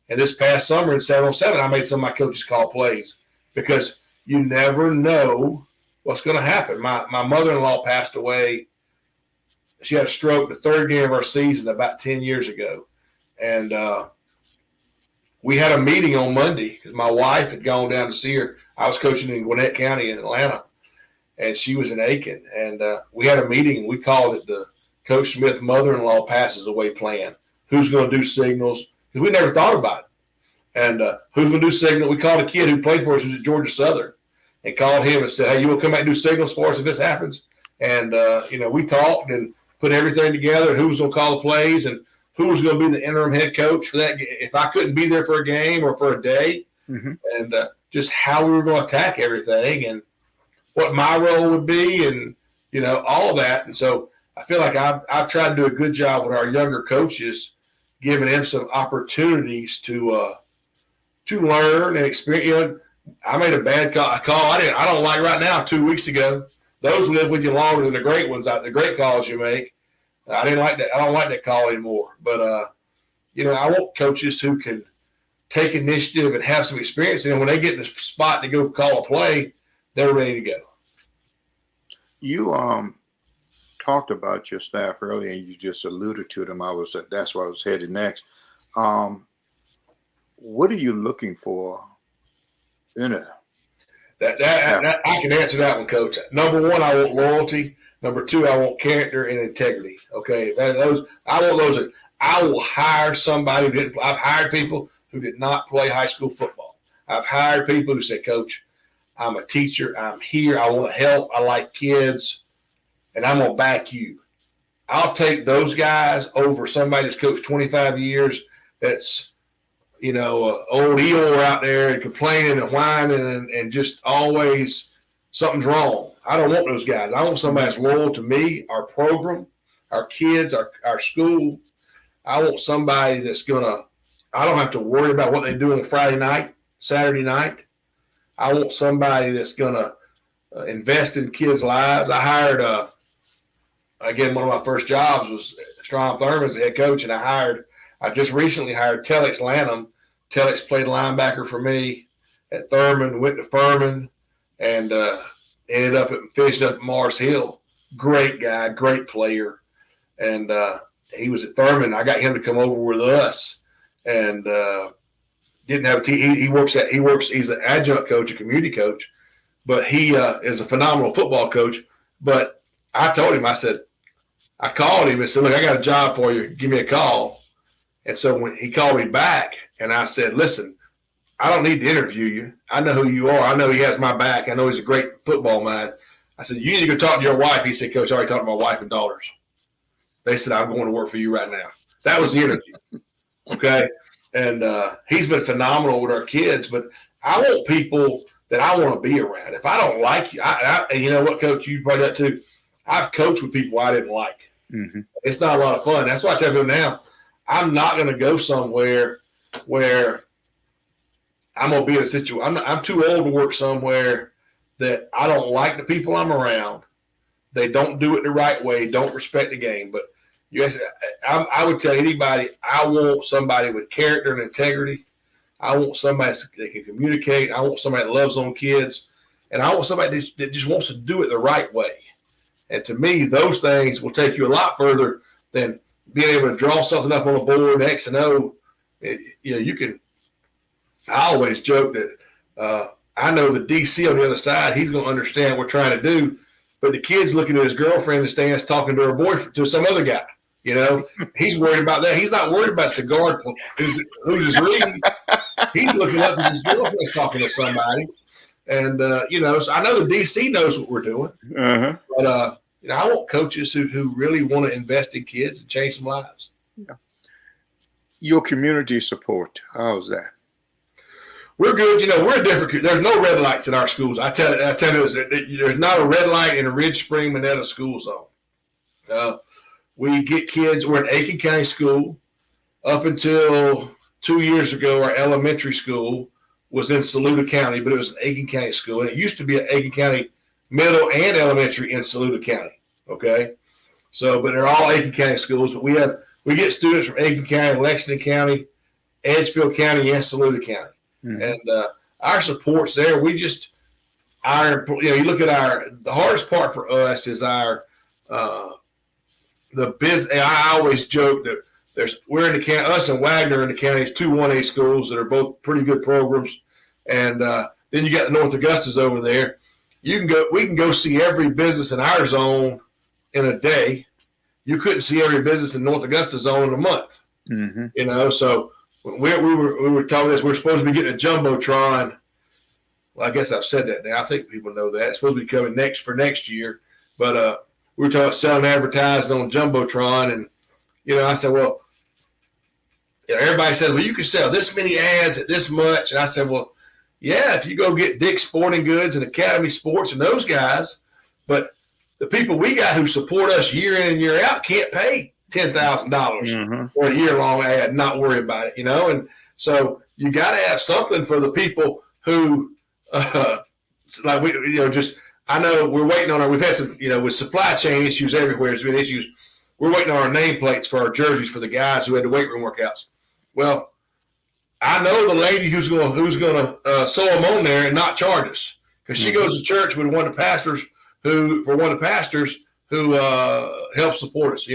And this past summer in 707, I made some of my coaches call plays because you never know what's going to happen. My mother-in-law passed away. She had a stroke the third game of our season about 10 years ago. And we had a meeting on Monday because my wife had gone down to see her. I was coaching in Gwinnett County in Atlanta, and she was in Aiken. And we had a meeting, and we called it the Coach Smith mother-in-law passes away plan. Who's going to do signals? Because we never thought about it. And who's going to do signal? We called a kid who played for us, who was at Georgia Southern, and called him and said, hey, you want to come back and do signals for us if this happens? And, we talked and put everything together, and who was going to call the plays and who was going to be the interim head coach for that if I couldn't be there for a game or for a day, and just how we were going to attack everything and what my role would be and, all of that. And so I feel like I've tried to do a good job with our younger coaches, giving them some opportunities to learn and experience. I made a bad call. I don't like right now 2 weeks ago. Those live with you longer than the great ones, the great calls you make. I didn't like that. I don't like that call anymore. But, I want coaches who can take initiative and have some experience. And when they get in the spot to go call a play, they're ready to go. You talked about your staff earlier, and you just alluded to them. That's where I was headed next. What are you looking for in it? That I can answer that one, Coach. Number one, I want loyalty. Number two, I want character and integrity. Okay, I want those. I will hire somebody who didn't. I've hired people who did not play high school football. I've hired people who said, "Coach, I'm a teacher. I'm here. I want to help. I like kids, and I'm gonna back you." I'll take those guys over somebody that's coached 25 years. That's old Eeyore out there and complaining and whining and just always something's wrong. I don't want those guys. I want somebody that's loyal to me, our program, our kids, our school. I want somebody that's I don't have to worry about what they do on Friday night, Saturday night. I want somebody that's going to invest in kids' lives. I hired, again, one of my first jobs was Strom Thurmond as the head coach, and I just recently hired Telex Lanham. Telex played linebacker for me at Thurmond, went to Furman, and ended up finishing up at Mars Hill. Great guy, great player. And he was at Thurmond. I got him to come over with us, and didn't have a team. He works. He's an adjunct coach, a community coach, but he is a phenomenal football coach. But I told him, I called him and said, "Look, I got a job for you. Give me a call." And so when he called me back, and I said, "Listen, I don't need to interview you. I know who you are. I know he has my back. I know he's a great football mind." I said, "You need to go talk to your wife." He said, "Coach, I already talked to my wife and daughters. They said, I'm going to work for you right now." That was the interview. Okay. And he's been phenomenal with our kids, but I want people that I want to be around. If I don't like you, and you know what, Coach, you brought that too. I've coached with people I didn't like. Mm-hmm. It's not a lot of fun. That's why I tell people now, I'm not going to go somewhere where I'm going to be in a situation. I'm too old to work somewhere that I don't like the people I'm around. They don't do it the right way, don't respect the game. But yes, I would tell anybody, I want somebody with character and integrity. I want somebody that can communicate. I want somebody that loves on kids. And I want somebody that just wants to do it the right way. And to me, those things will take you a lot further than being able to draw something up on a board, X and O. You can – I always joke that I know the DC on the other side, he's going to understand what we're trying to do. But the kid's looking at his girlfriend in the stands talking to her boyfriend, to some other guy. He's worried about that. He's not worried about the guard who's his Reed. He's looking up at his girlfriend's talking to somebody. And, so I know the DC knows what we're doing. Uh-huh. But, I want coaches who really want to invest in kids and change some lives. Yeah. Your community support, how's that? We're good. We're a different. There's no red lights in our schools. I tell you, there's not a red light in a Ridge Spring Monetta school zone. We get kids. We're an Aiken County school. Up until 2 years ago, our elementary school was in Saluda County, but it was an Aiken County school. And it used to be an Aiken County middle and elementary in Saluda County. Okay, but they're all Aiken County schools. But we get students from Aiken County, Lexington County, Edgefield County, and Saluda County. Mm-hmm. And our support's there. You look at the hardest part for us is the business. I always joke that we're in the county, us and Wagner in the county is 2 1A schools that are both pretty good programs. And then you got the North Augustas over there. We can go see every business in our zone in a day. You couldn't see every business in North Augusta zone in a month. Mm-hmm. So we were talking this. We're supposed to be getting a jumbotron. Well, I guess I've said that now. I think people know that. It's supposed to be coming next year. But we were talking about selling advertising on jumbotron, and I said, well, everybody says, well, you can sell this many ads at this much, and I said, well, yeah, if you go get Dick's Sporting Goods and Academy Sports and those guys, but the people we got who support us year in and year out can't pay $10,000 for a year-long ad and not worry about it, And so you got to have something for the people who, I know we're waiting on we've had some, with supply chain issues everywhere, there's been issues. We're waiting on our nameplates for our jerseys for the guys who had the weight room workouts. Well, I know the lady who's going to sew them on there and not charge us. because she goes to church with one of the pastors who helps support us,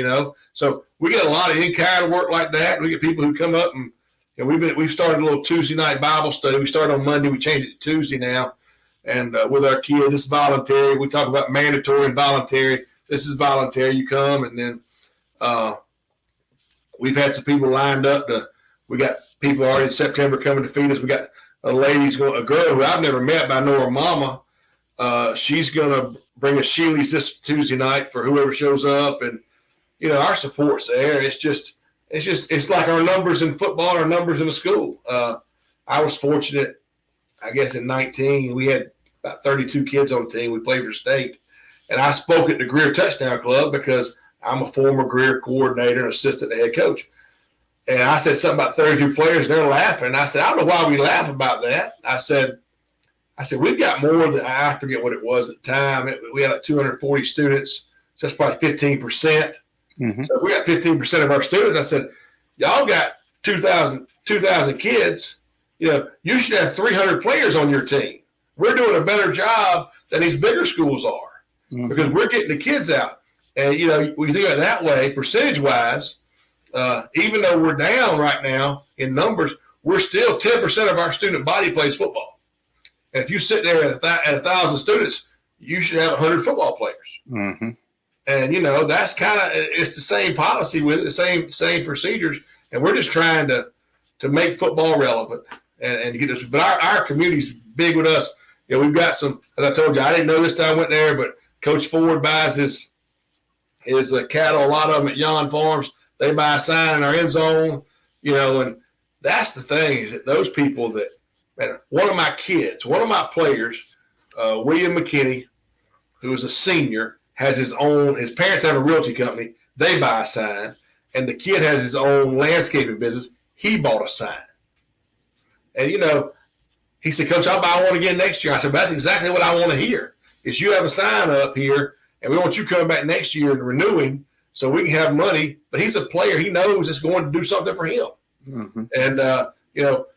So we get a lot of in-kind work like that. We get people who come up and we've started a little Tuesday night Bible study. We started on Monday. We changed it to Tuesday now. And with our kids, this is voluntary. We talk about mandatory and voluntary. This is voluntary. You come, and then we've had some people lined up. We got people already in September coming to feed us. We got a girl who I've never met, but I know her mama. She's going to bring us Sheely's this Tuesday night for whoever shows up. And, our support's there. It's like our numbers in football, our numbers in the school. I was fortunate, I guess in 19, we had about 32 kids on the team. We played for state. And I spoke at the Greer Touchdown Club because I'm a former Greer coordinator and assistant head coach. And I said something about 32 players, and they're laughing. I said, I don't know why we laugh about that. I said, we've got more than, I forget what it was at the time. We had like 240 students. So that's probably 15%. Mm-hmm. So if we got 15% of our students, I said, y'all got 2,000 kids. You should have 300 players on your team. We're doing a better job than these bigger schools are because we're getting the kids out. And, when you think of it that way, percentage-wise, even though we're down right now in numbers, we're still 10% of our student body plays football. And if you sit there at 1,000 students, you should have 100 football players. Mm-hmm. And, that's kind of – it's the same policy with it, the same procedures. And we're just trying to make football relevant and to get this. But our community's big with us. We've got some – as I told you, I didn't know this time I went there, but Coach Ford buys his cattle, a lot of them at Yon Farms. They buy a sign in our end zone, and that's the thing is that those people that – man, one of my players, William McKinney, who is a senior – has his parents have a realty company. They buy a sign. And the kid has his own landscaping business. He bought a sign. And, he said, Coach, I'll buy one again next year. I said, that's exactly what I want to hear is you have a sign up here, and we want you coming back next year and renewing so we can have money. But he's a player. He knows it's going to do something for him. Mm-hmm. And,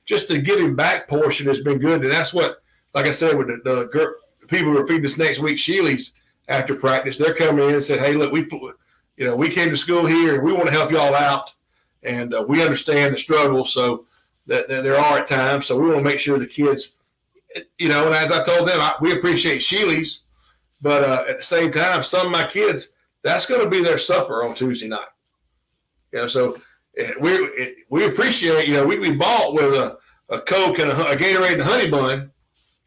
just the giving back portion has been good. And that's what, like I said, with the people who are feeding us next week, Sheely's, after practice, they're coming in and said, hey, look, we came to school here and we want to help y'all out. And we understand the struggle so that there are at times. So we want to make sure the kids, and as I told them, we appreciate Sheely's, but at the same time, some of my kids, that's going to be their supper on Tuesday night. So we appreciate, we bought with a Coke and a Gatorade and a honey bun,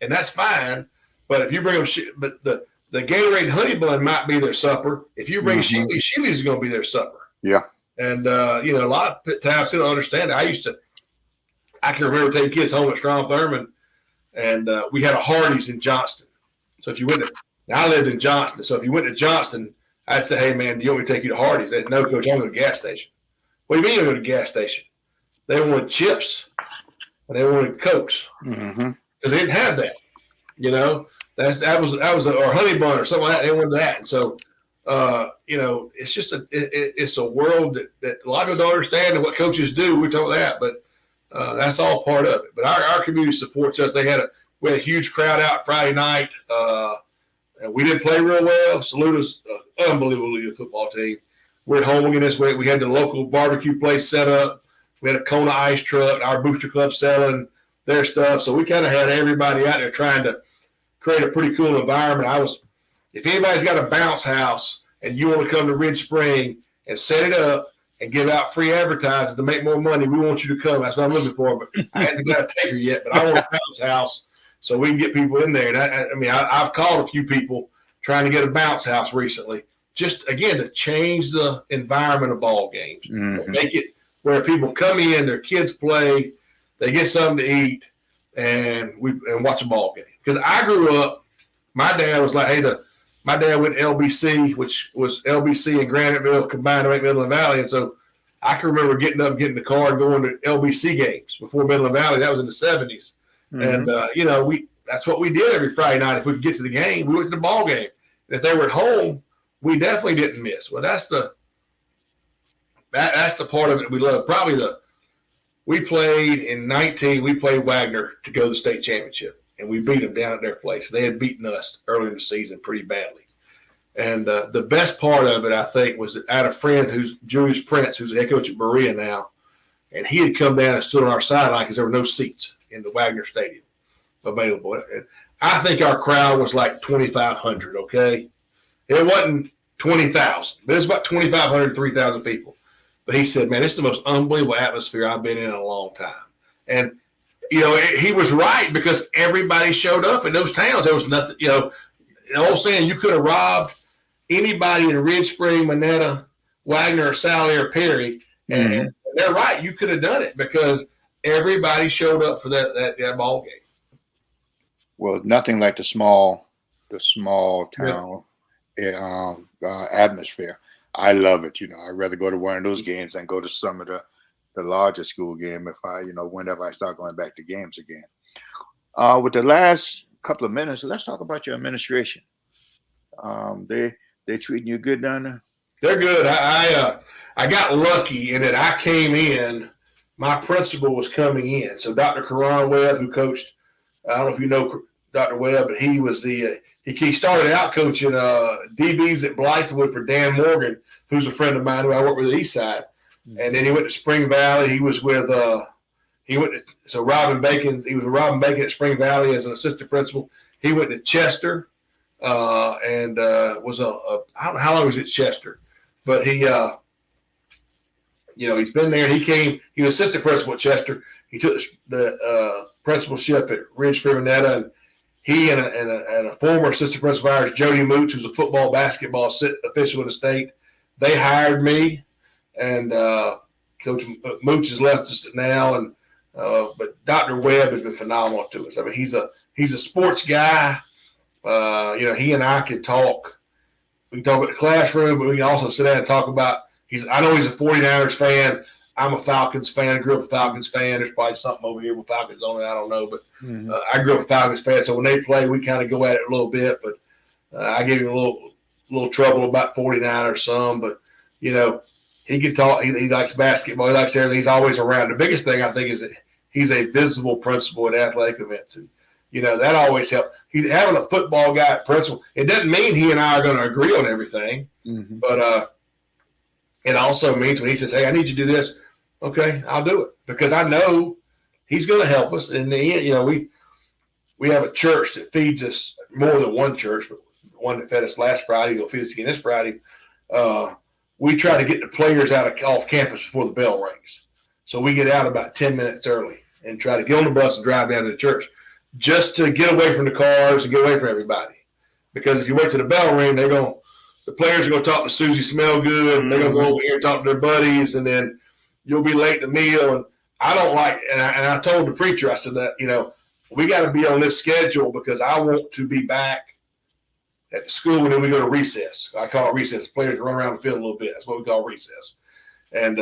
and that's fine. But if you bring them, the Gatorade and honey bun might be their supper. If you bring Sheely's is going to be their supper. Yeah. And, a lot of times they don't understand it. I can remember taking kids home at Strom Thurmond, and we had a Hardee's in Johnston. So if you went I lived in Johnston. So if you went to Johnston, I'd say, hey, man, do you want me to take you to Hardee's? They said, no, Coach, I'm going to the gas station. What do you mean you're going to the gas station? They wanted chips and they wanted Cokes because they didn't have that, That was or honey bun or something like that. They wanted that, and so it's just it's a world that a lot of people don't understand and what coaches do. We talk that, but that's all part of it. But our community supports us. We had a huge crowd out Friday night, and we didn't play real well. Saluta's unbelievably good football team. We're at home again this week. We had the local barbecue place set up. We had a Kona ice truck. Our booster club selling their stuff. So we kind of had everybody out there trying to create a pretty cool environment. If anybody's got a bounce house and you want to come to Ridge Spring and set it up and give out free advertising to make more money, we want you to come. That's what I'm looking for. But I haven't got a taker yet, but I want a bounce house so we can get people in there. And I've called a few people trying to get a bounce house recently, just, again, to change the environment of ball games. Mm-hmm. Make it where people come in, their kids play, they get something to eat, and watch a ball game. Because I grew up, my dad was like, my dad went to LBC, which was LBC and Graniteville combined to make Midland Valley. And so I can remember getting in the car and going to LBC games before Midland Valley. That was in the 70s. Mm-hmm. And, that's what we did every Friday night. If we could get to the game, we went to the ball game. And if they were at home, we definitely didn't miss. Well, that's the part of it we love. We played in 19, we played Wagner to go to the state championship. and we beat them down at their place. They had beaten us early in the season pretty badly. And the best part of it, I think, was that I had a friend who's Julius Prince, who's the head coach at Brianne now, and he had come down and stood on our sideline because there were no seats in the Wagner Stadium available. And I think our crowd was like 2,500, okay? It wasn't 20,000, but it was about 2,500, 3,000 people. But he said, man, this is the most unbelievable atmosphere I've been in a long time. And, you know, he was right because everybody showed up in those towns. There was nothing, you know, the old saying, you could have robbed anybody in Ridge Spring, Monetta, Wagner, or Sally, or Perry. And they're right. You could have done it because everybody showed up for that ball game. Well, nothing like the small town atmosphere. I love it. You know, I'd rather go to one of those games than go to some of the larger school game if I, you know, whenever I start going back to games again. With the last couple of minutes, let's talk about your administration. They treating you good down there? They're good. I got lucky in that I came in. My principal was coming in. So Dr. Karan Webb, who coached, I don't know if you know Dr. Webb, but he was he started out coaching DBs at Blythewood for Dan Morgan, who's a friend of mine who I work with at the East Side. And then he went to Spring Valley. He was with Robin Bacon. He was with Robin Bacon at Spring Valley as an assistant principal. He went to Chester and was I don't know how long he was at Chester, but he he's been there. He was assistant principal at Chester. He took the principalship at Ridge Spring, Monetta, and he and a former assistant principal of ours, Jody Mooch, who's a football basketball official in the state, they hired me. And Coach Mooch has left us now, and but Dr. Webb has been phenomenal to us. I mean, he's a sports guy. He and I can talk. We can talk about the classroom, but we can also sit down and talk about. I know he's a 49ers fan. I'm a Falcons fan. I grew up a Falcons fan. There's probably something over here with Falcons on it. I don't know, but I grew up a Falcons fan. So when they play, we kind of go at it a little bit. But I gave him a little trouble about 49ers some, but you know. He can talk. He likes basketball. He likes everything. He's always around. The biggest thing I think is that he's a visible principal at athletic events, and you know that always helps. He's having a football guy at principal. It doesn't mean he and I are going to agree on everything, but it also means when he says, "Hey, I need you to do this," okay, I'll do it because I know he's going to help us. And you know, we have a church that feeds us more than one church, but one that fed us last Friday will feed us again this Friday. We try to get the players off campus before the bell rings. So we get out about 10 minutes early and try to get on the bus and drive down to the church just to get away from the cars and get away from everybody. Because if you wait till the bell ring, the players are going to talk to Susie Smellgood, and they're going to go over here and talk to their buddies, and then you'll be late to meal. And I don't like – and I told the preacher, I said that, you know, we got to be on this schedule because I want to be back at the school, and then we go to recess. I call it recess. The players run around the field a little bit. That's what we call recess. And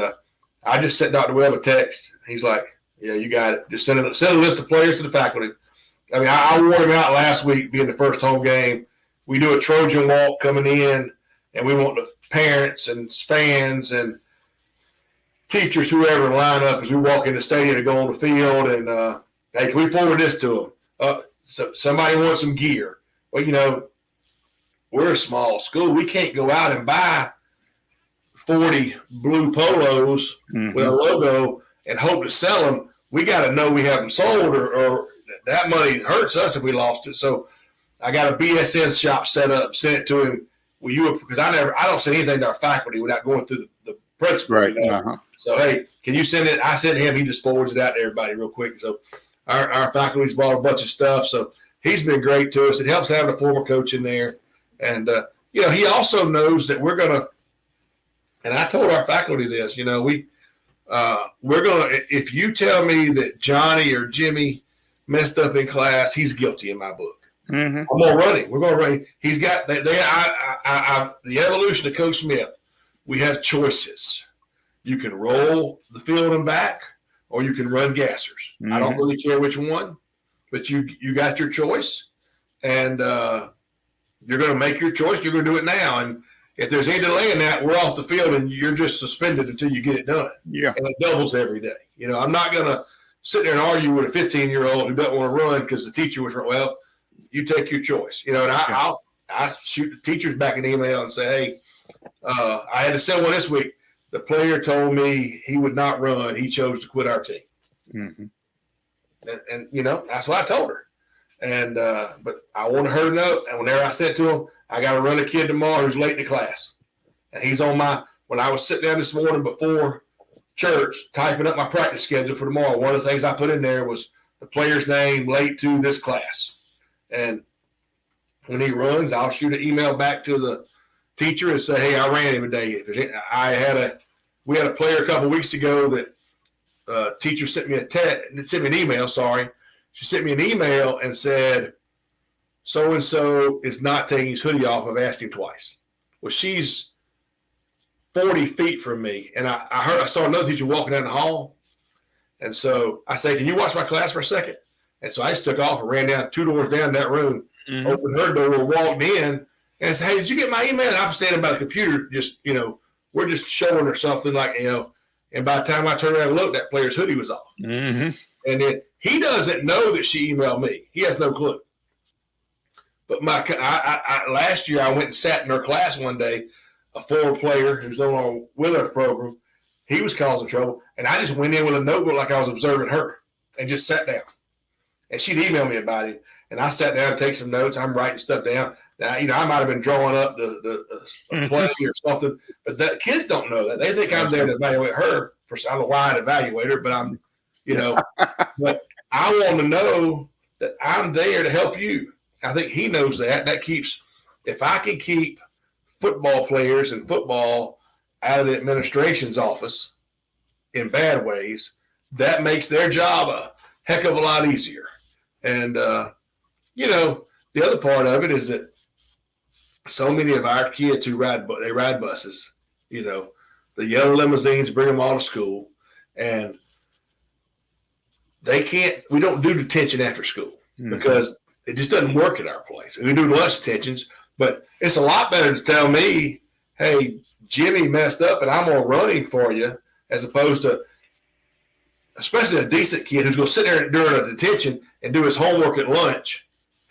I just sent Dr. Webb a text. He's like, yeah, you got it. Just send a list of players to the faculty. I mean, I wore him out last week being the first home game. We do a Trojan walk coming in, and we want the parents and fans and teachers, whoever, to line up as we walk in the stadium to go on the field. And, hey, can we forward this to them? So somebody wants some gear. Well, you know, we're a small school. We can't go out and buy 40 blue polos with a logo and hope to sell them. We got to know we have them sold, or that money hurts us if we lost it. So I got a BSN shop set up, sent it to him. Because I don't send anything to our faculty without going through the principal. Right. You know? So, hey, can you send it? I sent him. He just forwards it out to everybody real quick. So our faculty's bought a bunch of stuff. So he's been great to us. It helps having a former coach in there. And, you know, he also knows that we're going to – and I told our faculty this, you know, we're going to – if you tell me that Johnny or Jimmy messed up in class, he's guilty in my book. I'm going to run him. We're going to run him. He's got – the evolution of Coach Smith, we have choices. You can roll the field and back, or you can run gassers. I don't really care which one, but you got your choice. And you're going to make your choice. You're going to do it now. And if there's any delay in that, we're off the field and you're just suspended until you get it done. Yeah. And it doubles every day. You know, I'm not going to sit there and argue with a 15-year-old who doesn't want to run because the teacher was, well, you take your choice. And I shoot the teachers back an email and say, hey, I had to send one this week. The player told me he would not run. He chose to quit our team. Mm-hmm. And that's what I told her. And but I wanted her to know. And whenever I said to him, I got to run a kid tomorrow who's late to class. And he's on when I was sitting down this morning before church, typing up my practice schedule for tomorrow, one of the things I put in there was the player's name late to this class. And when he runs, I'll shoot an email back to the teacher and say, hey, I ran him today. We had a player a couple of weeks ago that teacher sent me an email. Sorry. She sent me an email and said, so-and-so is not taking his hoodie off. I've asked him twice. Well, she's 40 feet from me. And I saw another teacher walking down the hall. And so I said, can you watch my class for a second? And so I just took off and ran down 2 doors down that room, opened her door, walked in, and said, hey, did you get my email? And I'm standing by the computer, just, we're just showing her something like, and by the time I turned around and looked, that player's hoodie was off. Mm-hmm. And then he doesn't know that she emailed me. He has no clue. But last year I went and sat in her class one day, a former player who's no longer with our program. He was causing trouble. And I just went in with a notebook like I was observing her and just sat down. And she'd email me about it. And I sat down and take some notes. I'm writing stuff down. Now, I might have been drawing up the play or something, but the kids don't know that. They think I'm there to evaluate her. I don't know why I'd evaluate her, but I'm, but I want to know that I'm there to help you. I think he knows that. That keeps, if I can keep football players and football out of the administration's office in bad ways, that makes their job a heck of a lot easier. And, the other part of it is that so many of our kids who ride buses, the yellow limousines bring them all to school, and we don't do detention after school because it just doesn't work at our place. We do lunch detentions, but it's a lot better to tell me, hey, Jimmy messed up and I'm going to run him for you, as opposed to, especially a decent kid who's going to sit there during a detention and do his homework at lunch.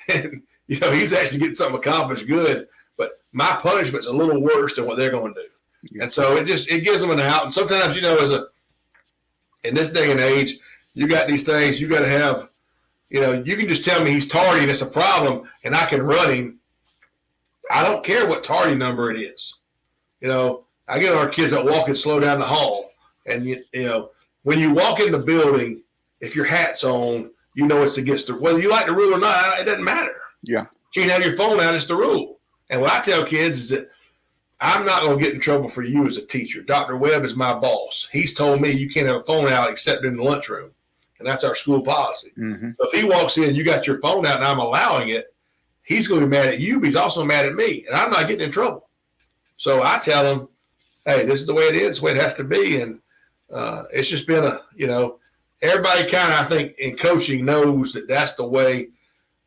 And, he's actually getting something accomplished good, but my punishment's a little worse than what they're going to do. Yeah. And so it gives them an out. And sometimes, in this day and age, you got these things, you got to have, you can just tell me he's tardy and it's a problem and I can run him. I don't care what tardy number it is. I get our kids that walk and slow down the hall. And, when you walk in the building, if your hat's on, it's against whether you like the rule or not, it doesn't matter. Yeah. You can't have your phone out, it's the rule. And what I tell kids is that I'm not going to get in trouble for you as a teacher. Dr. Webb is my boss. He's told me you can't have a phone out except in the lunchroom. And that's our school policy. Mm-hmm. So if he walks in, you got your phone out and I'm allowing it, he's going to be mad at you, but he's also mad at me. And I'm not getting in trouble. So I tell him, hey, this is the way it is, the way it has to be. And it's just been everybody kind of, I think, in coaching knows that that's the way.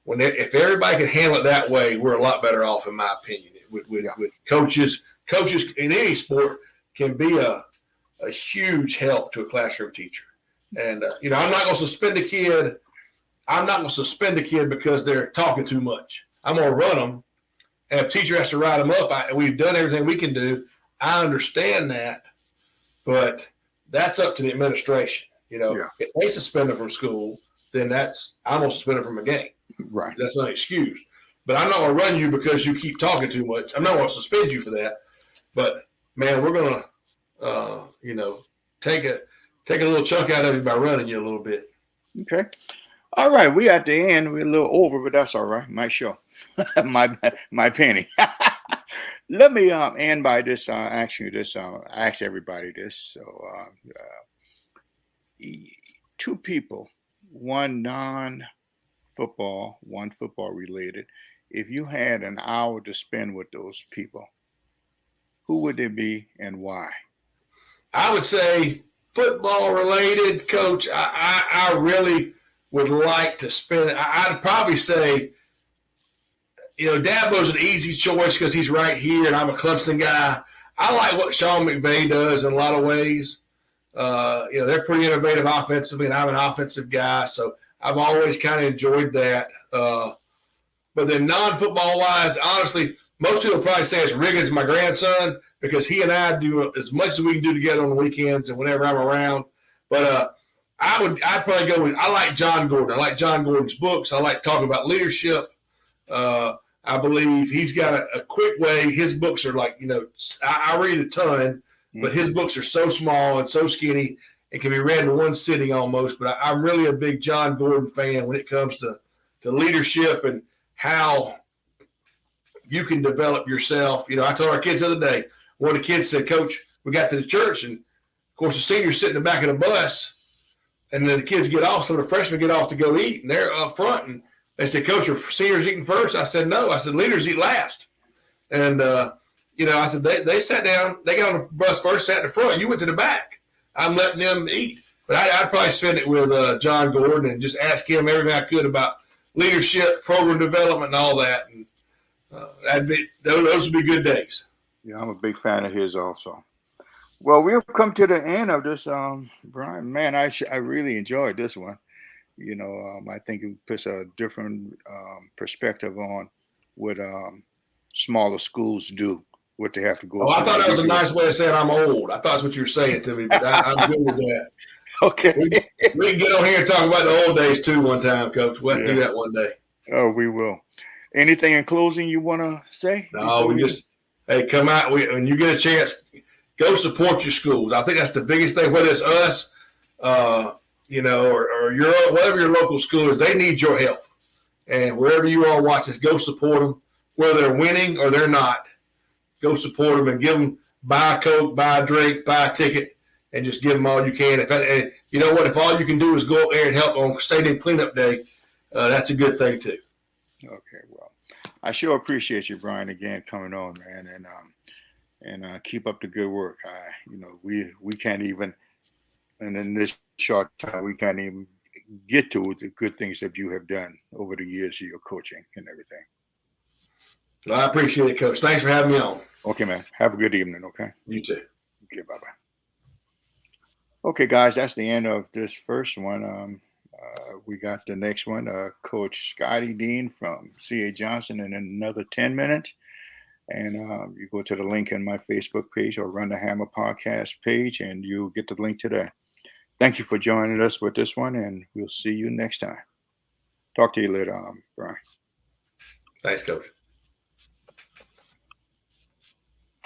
If everybody can handle it that way, we're a lot better off, in my opinion. With coaches in any sport can be a huge help to a classroom teacher. And I'm not going to suspend a kid. I'm not going to suspend a kid because they're talking too much. I'm going to run them. And if a teacher has to write them up, we've done everything we can do. I understand that, but that's up to the administration. If they suspend them from school, then I'm going to suspend them from a game. Right. That's not an excuse. But I'm not going to run you because you keep talking too much. I'm not going to suspend you for that. But, man, we're going to, take a little chunk out of you by running you a little bit. Okay. All right. We at the end. We're a little over, but that's all right. My show. my penny. Let me end by this. Ask you this. Ask everybody this. So, 2 people, one non-football, one football related. If you had an hour to spend with those people, who would they be and why? I would say football related, Coach. I really would like to spend. I'd probably say, Dabo's an easy choice because he's right here and I'm a Clemson guy. I like what Sean McVay does in a lot of ways. They're pretty innovative offensively, and I'm an offensive guy, so I've always kind of enjoyed that. But then non-football wise, honestly, most people probably say it's Riggins, my grandson, because he and I do as much as we can do together on the weekends and whenever I'm around. But I'd probably go with, I like John Gordon. I like John Gordon's books. I like talking about leadership. I believe he's got a quick way. His books are like, I read a ton, but his books are so small and so skinny, it can be read in one sitting almost. But I'm really a big John Gordon fan when it comes to leadership and how you can develop yourself. I told our kids the other day, one of the kids said, Coach, we got to the church, and of course the seniors sit in the back of the bus, and then the kids get off, so the freshmen get off to go eat, and they're up front, and they said, Coach, are seniors eating first? I said, no. I said, leaders eat last. And, I said, they sat down, they got on the bus first, sat in the front, you went to the back. I'm letting them eat. But I'd probably spend it with John Gordon and just ask him everything I could about leadership, program development, and all that. And those would be good days. Yeah, I'm a big fan of his also. Well, we've come to the end of this, Brian. Man, I really enjoyed this one. I think it puts a different perspective on what smaller schools do, what they have to go through. I thought that was a nice way of saying I'm old. I thought that's what you were saying to me, but I'm good with that. Okay. We can get on here and talk about the old days too one time, Coach. We'll have to do that one day. Oh, we will. Anything in closing you want to say? No, hey, come out. When you get a chance, go support your schools. I think that's the biggest thing, whether it's us, or whatever your local school is, they need your help. And wherever you are watching, go support them, whether they're winning or they're not. Go support them and give them, buy a Coke, buy a drink, buy a ticket, and just give them all you can. And you know what? If all you can do is go up there and help on stadium cleanup day, that's a good thing too. Okay, well, I sure appreciate you, Brian, again coming on, man, and keep up the good work. We can't even, and in this short time, we can't even get to the good things that you have done over the years of your coaching and everything. Well, I appreciate it, Coach. Thanks for having me on. Okay, man. Have a good evening, okay? You too. Okay, bye-bye. Okay, guys, that's the end of this first one. We got the next one, Coach Scotty Dean from C.A. Johnson in another 10 minutes. And you go to the link in my Facebook page or Run the Hammer podcast page, and you'll get the link to that. Thank you for joining us with this one, and we'll see you next time. Talk to you later, Brian. Thanks, Coach.